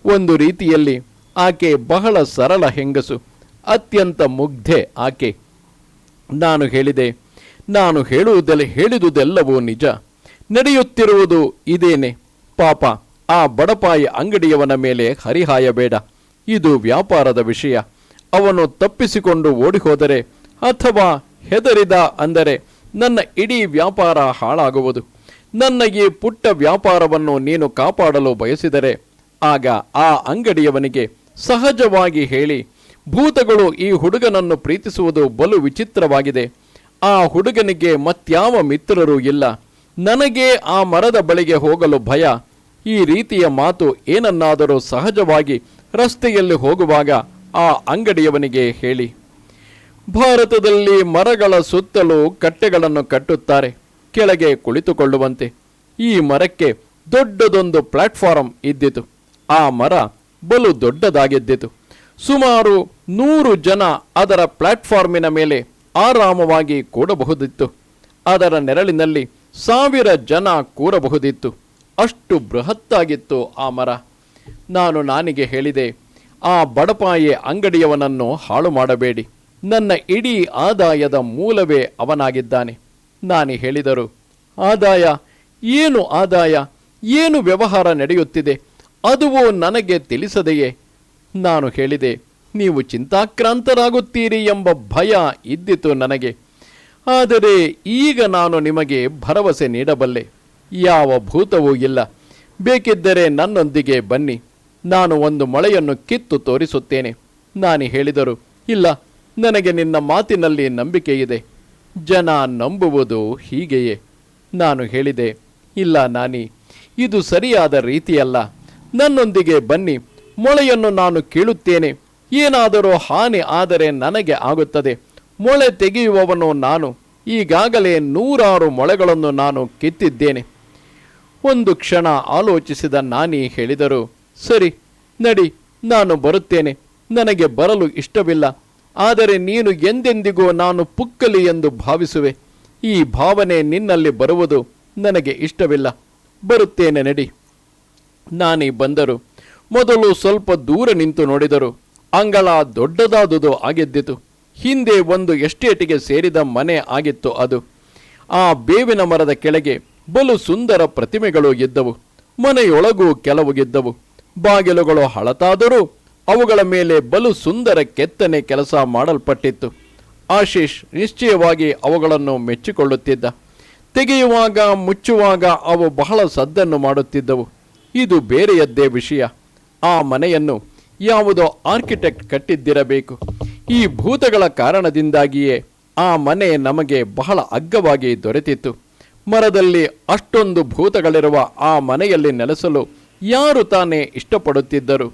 ಒಂದು ರೀತಿಯಲ್ಲಿ ಆಕೆ ಬಹಳ ಸರಳ ಹೆಂಗಸು, ಅತ್ಯಂತ ಮುಗ್ಧೆ ಆಕೆ. ನಾನು ಹೇಳಿದೆ, ನಾನು ಹೇಳಿದುದೆಲ್ಲವೂ ನಿಜ. ನಡೆಯುತ್ತಿರುವುದು ಇದೇನೆ. ಪಾಪ, ಆ ಬಡಪಾಯಿ ಅಂಗಡಿಯವನ ಮೇಲೆ ಹರಿಹಾಯಬೇಡ. ಇದು ವ್ಯಾಪಾರದ ವಿಷಯ. ಅವನು ತಪ್ಪಿಸಿಕೊಂಡು ಓಡಿಹೋದರೆ ಅಥವಾ ಹೆದರಿದ ಅಂದರೆ ನನ್ನ ಇಡೀ ವ್ಯಾಪಾರ ಹಾಳಾಗುವುದು. ನನ್ನ ಈ ಪುಟ್ಟ ವ್ಯಾಪಾರವನ್ನು ನೀನು ಕಾಪಾಡಲು ಬಯಸಿದರೆ ಆಗ ಆ ಅಂಗಡಿಯವನಿಗೆ ಸಹಜವಾಗಿ ಹೇಳಿ, ಭೂತಗಳು ಈ ಹುಡುಗನನ್ನು ಪ್ರೀತಿಸುವುದು ಬಲು ವಿಚಿತ್ರವಾಗಿದೆ. ಆ ಹುಡುಗನಿಗೆ ಮತ್ಯಾವ ಮಿತ್ರರೂ ಇಲ್ಲ. ನನಗೆ ಆ ಮರದ ಬಳಿಗೆ ಹೋಗಲು ಭಯ. ಈ ರೀತಿಯ ಮಾತು ಏನನ್ನಾದರೂ ಸಹಜವಾಗಿ ರಸ್ತೆಯಲ್ಲಿ ಹೋಗುವಾಗ ಆ ಅಂಗಡಿಯವನಿಗೆ ಹೇಳಿ. ಭಾರತದಲ್ಲಿ ಮರಗಳ ಸುತ್ತಲೂ ಕಟ್ಟೆಗಳನ್ನು ಕಟ್ಟುತ್ತಾರೆ, ಕೆಳಗೆ ಕುಳಿತುಕೊಳ್ಳುವಂತೆ. ಈ ಮರಕ್ಕೆ ದೊಡ್ಡದೊಂದು ಪ್ಲಾಟ್ಫಾರಂ ಇದ್ದಿತು. ಆ ಮರ ಬಲು ದೊಡ್ಡದಾಗಿದ್ದಿತು. ಸುಮಾರು 100 ಜನ ಅದರ ಪ್ಲಾಟ್ಫಾರ್ಮಿನ ಮೇಲೆ ಆರಾಮವಾಗಿ ಕೂಡಬಹುದಿತ್ತು. ಅದರ ನೆರಳಿನಲ್ಲಿ 1000 ಜನ ಕೂರಬಹುದಿತ್ತು. ಅಷ್ಟು ಬೃಹತ್ತಾಗಿತ್ತು ಆ ಮರ. ನಾನು ನಾನಿಗೆ ಹೇಳಿದೆ, ಆ ಬಡಪಾಯಿ ಅಂಗಡಿಯವನನ್ನು ಹಾಳು ಮಾಡಬೇಡಿ. ನನ್ನ ಇಡೀ ಆದಾಯದ ಮೂಲವೇ ಅವನಾಗಿದ್ದಾನೆ. ನಾನಿ ಹೇಳಿದರು, ಆದಾಯ? ಏನು ಆದಾಯ? ಏನು ವ್ಯವಹಾರ ನಡೆಯುತ್ತಿದೆ? ಅದುವೂ ನನಗೆ ತಿಳಿಸದೆಯೇ? ನಾನು ಹೇಳಿದೆ, ನೀವು ಚಿಂತಾಕ್ರಾಂತರಾಗುತ್ತೀರಿ ಎಂಬ ಭಯ ಇದ್ದಿತು ನನಗೆ. ಆದರೆ ಈಗ ನಾನು ನಿಮಗೆ ಭರವಸೆ ನೀಡಬಲ್ಲೆ, ಯಾವ ಭೂತವೂ ಇಲ್ಲ. ಬೇಕಿದ್ದರೆ ನನ್ನೊಂದಿಗೆ ಬನ್ನಿ, ನಾನು ಒಂದು ಮೊಳೆಯನ್ನು ಕಿತ್ತು ತೋರಿಸುತ್ತೇನೆ. ನಾನಿ ಹೇಳಿದರು, ಇಲ್ಲ, ನನಗೆ ನಿನ್ನ ಮಾತಿನಲ್ಲಿ ನಂಬಿಕೆ ಇದೆ. ಜನ ನಂಬುವುದು ಹೀಗೆಯೇ. ನಾನು ಹೇಳಿದೆ, ಇಲ್ಲ ನಾನಿ, ಇದು ಸರಿಯಾದ ರೀತಿಯಲ್ಲ. ನನ್ನೊಂದಿಗೆ ಬನ್ನಿ, ಮೊಳೆಯನ್ನು ನಾನು ಕೀಳುತ್ತೇನೆ. ಏನಾದರೂ ಹಾನಿ ಆದರೆ ನನಗೆ ಆಗುತ್ತದೆ. ಮೊಳೆ ತೆಗೆಯುವವನು ನಾನು. ಈಗಾಗಲೇ 100 ಮೊಳೆಗಳನ್ನು ನಾನು ಕಿತ್ತಿದ್ದೇನೆ. ಒಂದು ಕ್ಷಣ ಆಲೋಚಿಸಿದ ನಾನಿ ಹೇಳಿದರು, ಸರಿ, ನಡಿ, ನಾನು ಬರುತ್ತೇನೆ. ನನಗೆ ಬರಲು ಇಷ್ಟವಿಲ್ಲ, ಆದರೆ ನೀನು ಎಂದೆಂದಿಗೂ ನಾನು ಪುಕ್ಕಲಿ ಎಂದು ಭಾವಿಸುವೆ. ಈ ಭಾವನೆ ನಿನ್ನಲ್ಲಿ ಬರುವುದು ನನಗೆ ಇಷ್ಟವಿಲ್ಲ. ಬರುತ್ತೇನೆ, ನಡಿ. ನಾನಿ ಬಂದರು. ಮೊದಲು ಸ್ವಲ್ಪ ದೂರ ನಿಂತು ನೋಡಿದರು. ಅಂಗಳ ದೊಡ್ಡದಾದುದು ಆಗಿದ್ದಿತು. ಹಿಂದೆ ಒಂದು ಎಸ್ಟೇಟಿಗೆ ಸೇರಿದ ಮನೆ ಆಗಿತ್ತು ಅದು. ಆ ಬೇವಿನ ಮರದ ಕೆಳಗೆ ಬಲು ಸುಂದರ ಪ್ರತಿಮೆಗಳು ಇದ್ದವು. ಮನೆಯೊಳಗೂ ಕೆಲವು ಇದ್ದವು. ಬಾಗಿಲುಗಳು ಹಳತಾದರೂ ಅವುಗಳ ಮೇಲೆ ಬಲು ಸುಂದರ ಕೆತ್ತನೆ ಕೆಲಸ ಮಾಡಲ್ಪಟ್ಟಿತ್ತು. ಆಶೀಶ್ ನಿಶ್ಚಯವಾಗಿ ಅವುಗಳನ್ನು ಮೆಚ್ಚಿಕೊಳ್ಳುತ್ತಿದ್ದ. ತೆಗೆಯುವಾಗ ಮುಚ್ಚುವಾಗ ಅವು ಬಹಳ ಸದ್ದನ್ನು ಮಾಡುತ್ತಿದ್ದವು. ಇದು ಬೇರೆಯದ್ದೇ ವಿಷಯ. ಆ ಮನೆಯನ್ನು ಯಾವುದೋ ಆರ್ಕಿಟೆಕ್ಟ್ ಕಟ್ಟಿದ್ದಿರಬೇಕು. ಈ ಭೂತಗಳ ಕಾರಣದಿಂದಾಗಿಯೇ ಆ ಮನೆ ನಮಗೆ ಬಹಳ ಅಗ್ಗವಾಗಿ ದೊರೆತಿತ್ತು. ಮರದಲ್ಲಿ ಅಷ್ಟೊಂದು ಭೂತಗಳಿರುವ ಆ ಮನೆಯಲ್ಲಿ ನೆಲೆಸಲು ಯಾರು ತಾನೇ ಇಷ್ಟಪಡುತ್ತಿದ್ದರು?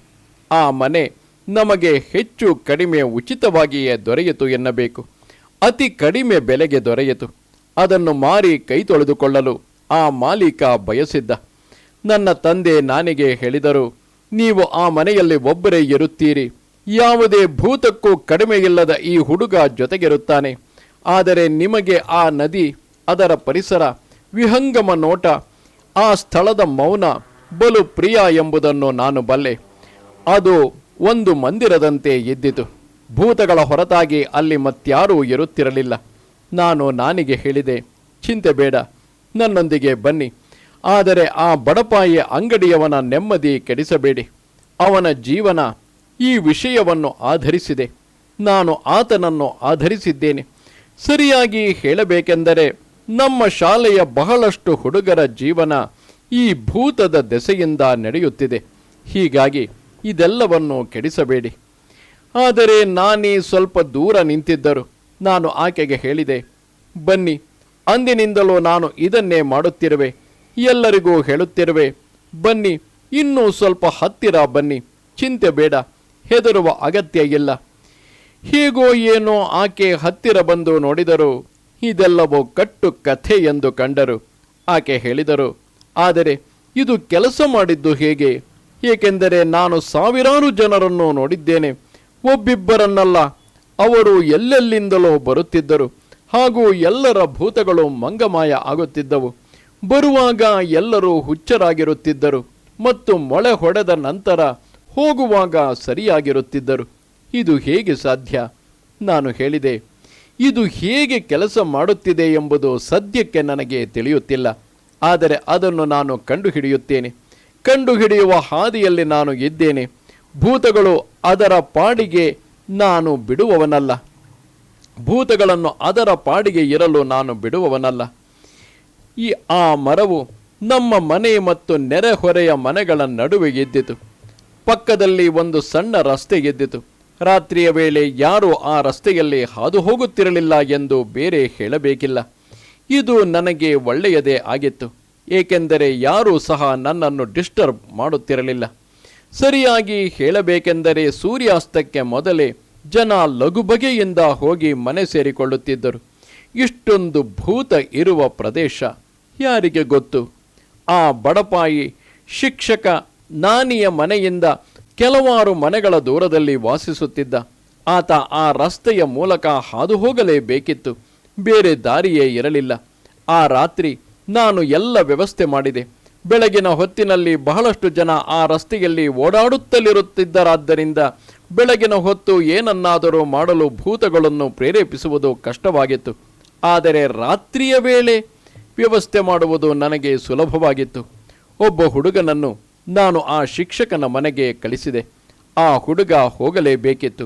ಆ ಮನೆ ನಮಗೆ ಹೆಚ್ಚು ಕಡಿಮೆ ಉಚಿತವಾಗಿಯೇ ದೊರೆಯಿತು ಎನ್ನಬೇಕು. ಅತಿ ಕಡಿಮೆ ಬೆಲೆಗೆ ದೊರೆಯಿತು. ಅದನ್ನು ಮಾರಿ ಕೈ ತೊಳೆದುಕೊಳ್ಳಲು ಆ ಮಾಲೀಕ ಬಯಸಿದ್ದ. ನನ್ನ ತಂದೆ ನಾನಿಗೆ ಹೇಳಿದರು, ನೀವು ಆ ಮನೆಯಲ್ಲಿ ಒಬ್ಬರೇ ಇರುತ್ತೀರಿ. ಯಾವುದೇ ಭೂತಕ್ಕೂ ಕಡಿಮೆಯಿಲ್ಲದ ಈ ಹುಡುಗ ಜೊತೆಗಿರುತ್ತಾನೆ. ಆದರೆ ನಿಮಗೆ ಆ ನದಿ, ಅದರ ಪರಿಸರ, ವಿಹಂಗಮ ನೋಟ, ಆ ಸ್ಥಳದ ಮೌನ ಬಲು ಪ್ರಿಯ ಎಂಬುದನ್ನು ನಾನು ಬಲ್ಲೆ. ಅದು ಒಂದು ಮಂದಿರದಂತೆ ಇದ್ದಿತು. ಭೂತಗಳ ಹೊರತಾಗಿ ಅಲ್ಲಿ ಮತ್ಯಾರೂ ಇರುತ್ತಿರಲಿಲ್ಲ. ನಾನು ನಾನಿಗೆ ಹೇಳಿದೆ, ಚಿಂತೆ ಬೇಡ, ನನ್ನೊಂದಿಗೆ ಬನ್ನಿ. ಆದರೆ ಆ ಬಡಪಾಯಿಯ ಅಂಗಡಿಯವನ ನೆಮ್ಮದಿ ಕೆಡಿಸಬೇಡಿ. ಅವನ ಜೀವನ ಈ ವಿಷಯವನ್ನು ಆಧರಿಸಿದೆ. ನಾನು ಆತನನ್ನು ಆಧರಿಸಿದ್ದೇನೆ. ಸರಿಯಾಗಿ ಹೇಳಬೇಕೆಂದರೆ ನಮ್ಮ ಶಾಲೆಯ ಬಹಳಷ್ಟು ಹುಡುಗರ ಜೀವನ ಈ ಭೂತದ ದೆಸೆಯಿಂದ ನಡೆಯುತ್ತಿದೆ. ಹೀಗಾಗಿ ಇದೆಲ್ಲವನ್ನು ಕೆಡಿಸಬೇಡಿ. ಆದರೆ ನಾನೀ ಸ್ವಲ್ಪ ದೂರ ನಿಂತಿದ್ದರು. ನಾನು ಆಕೆಗೆ ಹೇಳಿದೆ, ಬನ್ನಿ, ಅಂದಿನಿಂದಲೂ ನಾನು ಇದನ್ನೇ ಮಾಡುತ್ತಿರುವೆ, ಎಲ್ಲರಿಗೂ ಹೇಳುತ್ತಿರುವೆ, ಬನ್ನಿ, ಇನ್ನೂ ಸ್ವಲ್ಪ ಹತ್ತಿರ ಬನ್ನಿ, ಚಿಂತೆ ಬೇಡ, ಹೆದರುವ ಅಗತ್ಯ ಇಲ್ಲ. ಹೀಗೋ ಏನೋ ಆಕೆ ಹತ್ತಿರ ಬಂದು ನೋಡಿದರು. ಇದೆಲ್ಲವೋ ಕಟ್ಟು ಕಥೆ ಎಂದು ಕಂಡರು. ಆಕೆ ಹೇಳಿದರು, ಆದರೆ ಇದು ಕೆಲಸ ಮಾಡಿದ್ದು ಹೇಗೆ? ಏಕೆಂದರೆ ನಾನು ಸಾವಿರಾರು ಜನರನ್ನು ನೋಡಿದ್ದೇನೆ, ಒಬ್ಬಿಬ್ಬರನ್ನಲ್ಲ. ಅವರು ಎಲ್ಲೆಲ್ಲಿಂದಲೋ ಬರುತ್ತಿದ್ದರು, ಹಾಗೂ ಎಲ್ಲರ ಭೂತಗಳು ಮಂಗಮಾಯ ಆಗುತ್ತಿದ್ದವು. ಬರುವಾಗ ಎಲ್ಲರೂ ಹುಚ್ಚರಾಗಿರುತ್ತಿದ್ದರು ಮತ್ತು ಮೊಳೆ ಹೊಡೆದ ನಂತರ ಹೋಗುವಾಗ ಸರಿಯಾಗಿರುತ್ತಿದ್ದರು. ಇದು ಹೇಗೆ ಸಾಧ್ಯ? ನಾನು ಹೇಳಿದೆ, ಇದು ಹೇಗೆ ಕೆಲಸ ಮಾಡುತ್ತಿದೆ ಎಂಬುದು ಸದ್ಯಕ್ಕೆ ನನಗೆ ತಿಳಿಯುತ್ತಿಲ್ಲ, ಆದರೆ ಅದನ್ನು ನಾನು ಕಂಡುಹಿಡಿಯುತ್ತೇನೆ. ಕಂಡುಹಿಡಿಯುವ ಹಾದಿಯಲ್ಲಿ ನಾನು ಇದ್ದೇನೆ. ಭೂತಗಳು ಅದರ ಪಾಡಿಗೆ ನಾನು ಬಿಡುವವನಲ್ಲ. ಭೂತಗಳನ್ನು ಅದರ ಪಾಡಿಗೆ ಇರಲು ನಾನು ಬಿಡುವವನಲ್ಲ. ಆ ಮರವು ನಮ್ಮ ಮನೆ ಮತ್ತು ನೆರೆಹೊರೆಯ ಮನೆಗಳ ನಡುವೆ ಇದ್ದಿತು. ಪಕ್ಕದಲ್ಲಿ ಒಂದು ಸಣ್ಣ ರಸ್ತೆ ಇದ್ದಿತು. ರಾತ್ರಿಯ ವೇಳೆ ಯಾರೂ ಆ ರಸ್ತೆಯಲ್ಲಿ ಹಾದು ಹೋಗುತ್ತಿರಲಿಲ್ಲ ಎಂದು ಬೇರೆ ಹೇಳಬೇಕಿಲ್ಲ. ಇದು ನನಗೆ ಒಳ್ಳೆಯದೇ ಆಗಿತ್ತು, ಏಕೆಂದರೆ ಯಾರೂ ಸಹ ನನ್ನನ್ನು ಡಿಸ್ಟರ್ಬ್ ಮಾಡುತ್ತಿರಲಿಲ್ಲ. ಸರಿಯಾಗಿ ಹೇಳಬೇಕೆಂದರೆ ಸೂರ್ಯಾಸ್ತಕ್ಕೆ ಮೊದಲೇ ಜನ ಲಘುಬಗೆಯಿಂದ ಹೋಗಿ ಮನೆ ಸೇರಿಕೊಳ್ಳುತ್ತಿದ್ದರು. ಇಷ್ಟೊಂದು ಭೂತ ಇರುವ ಪ್ರದೇಶ ಯಾರಿಗೆ ಗೊತ್ತು? ಆ ಬಡಪಾಯಿ ಶಿಕ್ಷಕ ನಾನಿಯ ಮನೆಯಿಂದ ಕೆಲವಾರು ಮನೆಗಳ ದೂರದಲ್ಲಿ ವಾಸಿಸುತ್ತಿದ್ದ. ಆತ ಆ ರಸ್ತೆಯ ಮೂಲಕ ಹಾದು ಹೋಗಲೇಬೇಕಿತ್ತು, ಬೇರೆ ದಾರಿಯೇ ಇರಲಿಲ್ಲ. ಆ ರಾತ್ರಿ ನಾನು ಎಲ್ಲ ವ್ಯವಸ್ಥೆ ಮಾಡಿದೆ. ಬೆಳಗಿನ ಹೊತ್ತಿನಲ್ಲಿ ಬಹಳಷ್ಟು ಜನ ಆ ರಸ್ತೆಯಲ್ಲಿ ಓಡಾಡುತ್ತಲಿರುತ್ತಿದ್ದರಾದ್ದರಿಂದ ಬೆಳಗಿನ ಹೊತ್ತು ಏನನ್ನಾದರೂ ಮಾಡಲು ಭೂತಗಳನ್ನು ಪ್ರೇರೇಪಿಸುವುದು ಕಷ್ಟವಾಗಿತ್ತು. ಆದರೆ ರಾತ್ರಿಯ ವೇಳೆ ವ್ಯವಸ್ಥೆ ಮಾಡುವುದು ನನಗೆ ಸುಲಭವಾಗಿತ್ತು. ಒಬ್ಬ ಹುಡುಗನನ್ನು ನಾನು ಆ ಶಿಕ್ಷಕನ ಮನೆಗೆ ಕಳಿಸಿದೆ. ಆ ಹುಡುಗ ಹೋಗಲೇಬೇಕಿತ್ತು,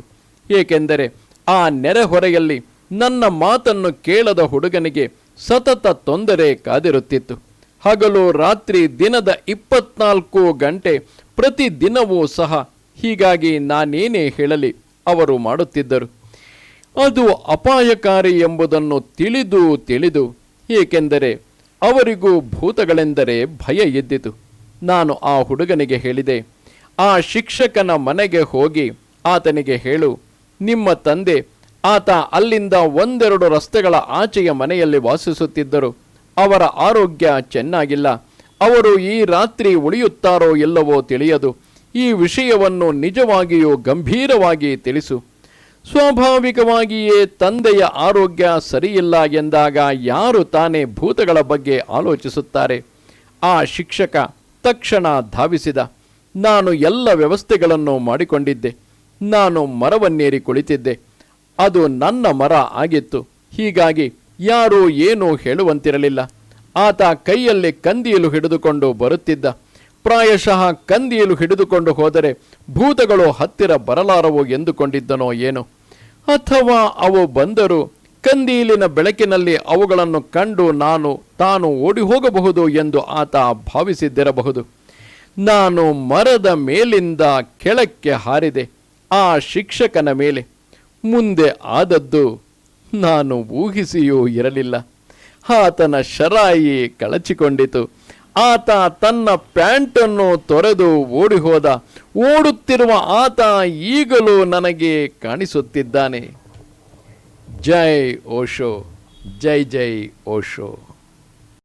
ಏಕೆಂದರೆ ಆ ನೆರೆಹೊರೆಯಲ್ಲಿ ನನ್ನ ಮಾತನ್ನು ಕೇಳದ ಹುಡುಗನಿಗೆ ಸತತ ತೊಂದರೆ ಕಾದಿರುತ್ತಿತ್ತು. ಹಗಲು ರಾತ್ರಿ ದಿನದ 24 ಗಂಟೆ ಪ್ರತಿದಿನವೂ ಸಹ. ಹೀಗಾಗಿ ನಾನೇನೇ ಹೇಳಲಿ, ಅವರು ಮಾಡುತ್ತಿದ್ದರು. ಅದು ಅಪಾಯಕಾರಿ ಎಂಬುದನ್ನು ತಿಳಿದು ಏಕೆಂದರೆ ಅವರಿಗೂ ಭೂತಗಳೆಂದರೆ ಭಯ ಇದ್ದಿತು. ನಾನು ಆ ಹುಡುಗನಿಗೆ ಹೇಳಿದೆ, ಆ ಶಿಕ್ಷಕನ ಮನೆಗೆ ಹೋಗಿ ಆತನಿಗೆ ಹೇಳು, ನಿಮ್ಮ ತಂದೆ ಆತ ಅಲ್ಲಿಂದ 1-2 ರಸ್ತೆಗಳ ಆಚೆಯ ಮನೆಯಲ್ಲಿ ವಾಸಿಸುತ್ತಿದ್ದರು. ಅವರ ಆರೋಗ್ಯ ಚೆನ್ನಾಗಿಲ್ಲ. ಅವರು ಈ ರಾತ್ರಿ ಉಳಿಯುತ್ತಾರೋ ಇಲ್ಲವೋ ತಿಳಿಯದು. ಈ ವಿಷಯವನ್ನು ನಿಜವಾಗಿಯೂ ಗಂಭೀರವಾಗಿ ತಿಳಿಸು. ಸ್ವಾಭಾವಿಕವಾಗಿಯೇ ತಂದೆಯ ಆರೋಗ್ಯ ಸರಿಯಿಲ್ಲ ಎಂದಾಗ ಯಾರು ತಾನೇ ಭೂತಗಳ ಬಗ್ಗೆ ಆಲೋಚಿಸುತ್ತಾರೆ? ಆ ಶಿಕ್ಷಕ ತಕ್ಷಣ ಧಾವಿಸಿದ. ನಾನು ಎಲ್ಲ ವ್ಯವಸ್ಥೆಗಳನ್ನು ಮಾಡಿಕೊಂಡಿದ್ದೆ. ನಾನು ಮರವನ್ನೇರಿ ಕುಳಿತಿದ್ದೆ. ಅದು ನನ್ನ ಮರ ಆಗಿತ್ತು. ಹೀಗಾಗಿ ಯಾರೂ ಏನೂ ಹೇಳುವಂತಿರಲಿಲ್ಲ. ಆತ ಕೈಯಲ್ಲಿ ಕಂದೀಲು ಹಿಡಿದುಕೊಂಡು ಬರುತ್ತಿದ್ದ. ಪ್ರಾಯಶಃ ಕಂದೀಲು ಹಿಡಿದುಕೊಂಡು ಹೋದರೆ ಭೂತಗಳು ಹತ್ತಿರ ಬರಲಾರವು ಎಂದುಕೊಂಡಿದ್ದನೋ ಏನೋ, ಅಥವಾ ಅವು ಬಂದರೂ ಕಂದೀಲಿನ ಬೆಳಕಿನಲ್ಲಿ ಅವುಗಳನ್ನು ಕಂಡು ತಾನು ಓಡಿ ಹೋಗಬಹುದು ಎಂದು ಆತ ಭಾವಿಸಿದ್ದಿರಬಹುದು. ನಾನು ಮರದ ಮೇಲಿಂದ ಕೆಳಕ್ಕೆ ಹಾರಿದೆ, ಆ ಶಿಕ್ಷಕನ ಮೇಲೆ. ಮುಂದೆ ಆದದ್ದು ನಾನು ಊಹಿಸಿಯೂ ಇರಲಿಲ್ಲ. ಆತನ ಶರಾಯಿ ಕಳಚಿಕೊಂಡಿತು. ಆತ ತನ್ನ ಪ್ಯಾಂಟನ್ನು ತೊರೆದು ಓಡಿ ಹೋದ. ಓಡುತ್ತಿರುವ ಆತ ಈಗಲೂ ನನಗೆ ಕಾಣಿಸುತ್ತಿದ್ದಾನೆ. ಜೈ ಓಶೋ, ಜೈ ಜೈ ಓಶೋ.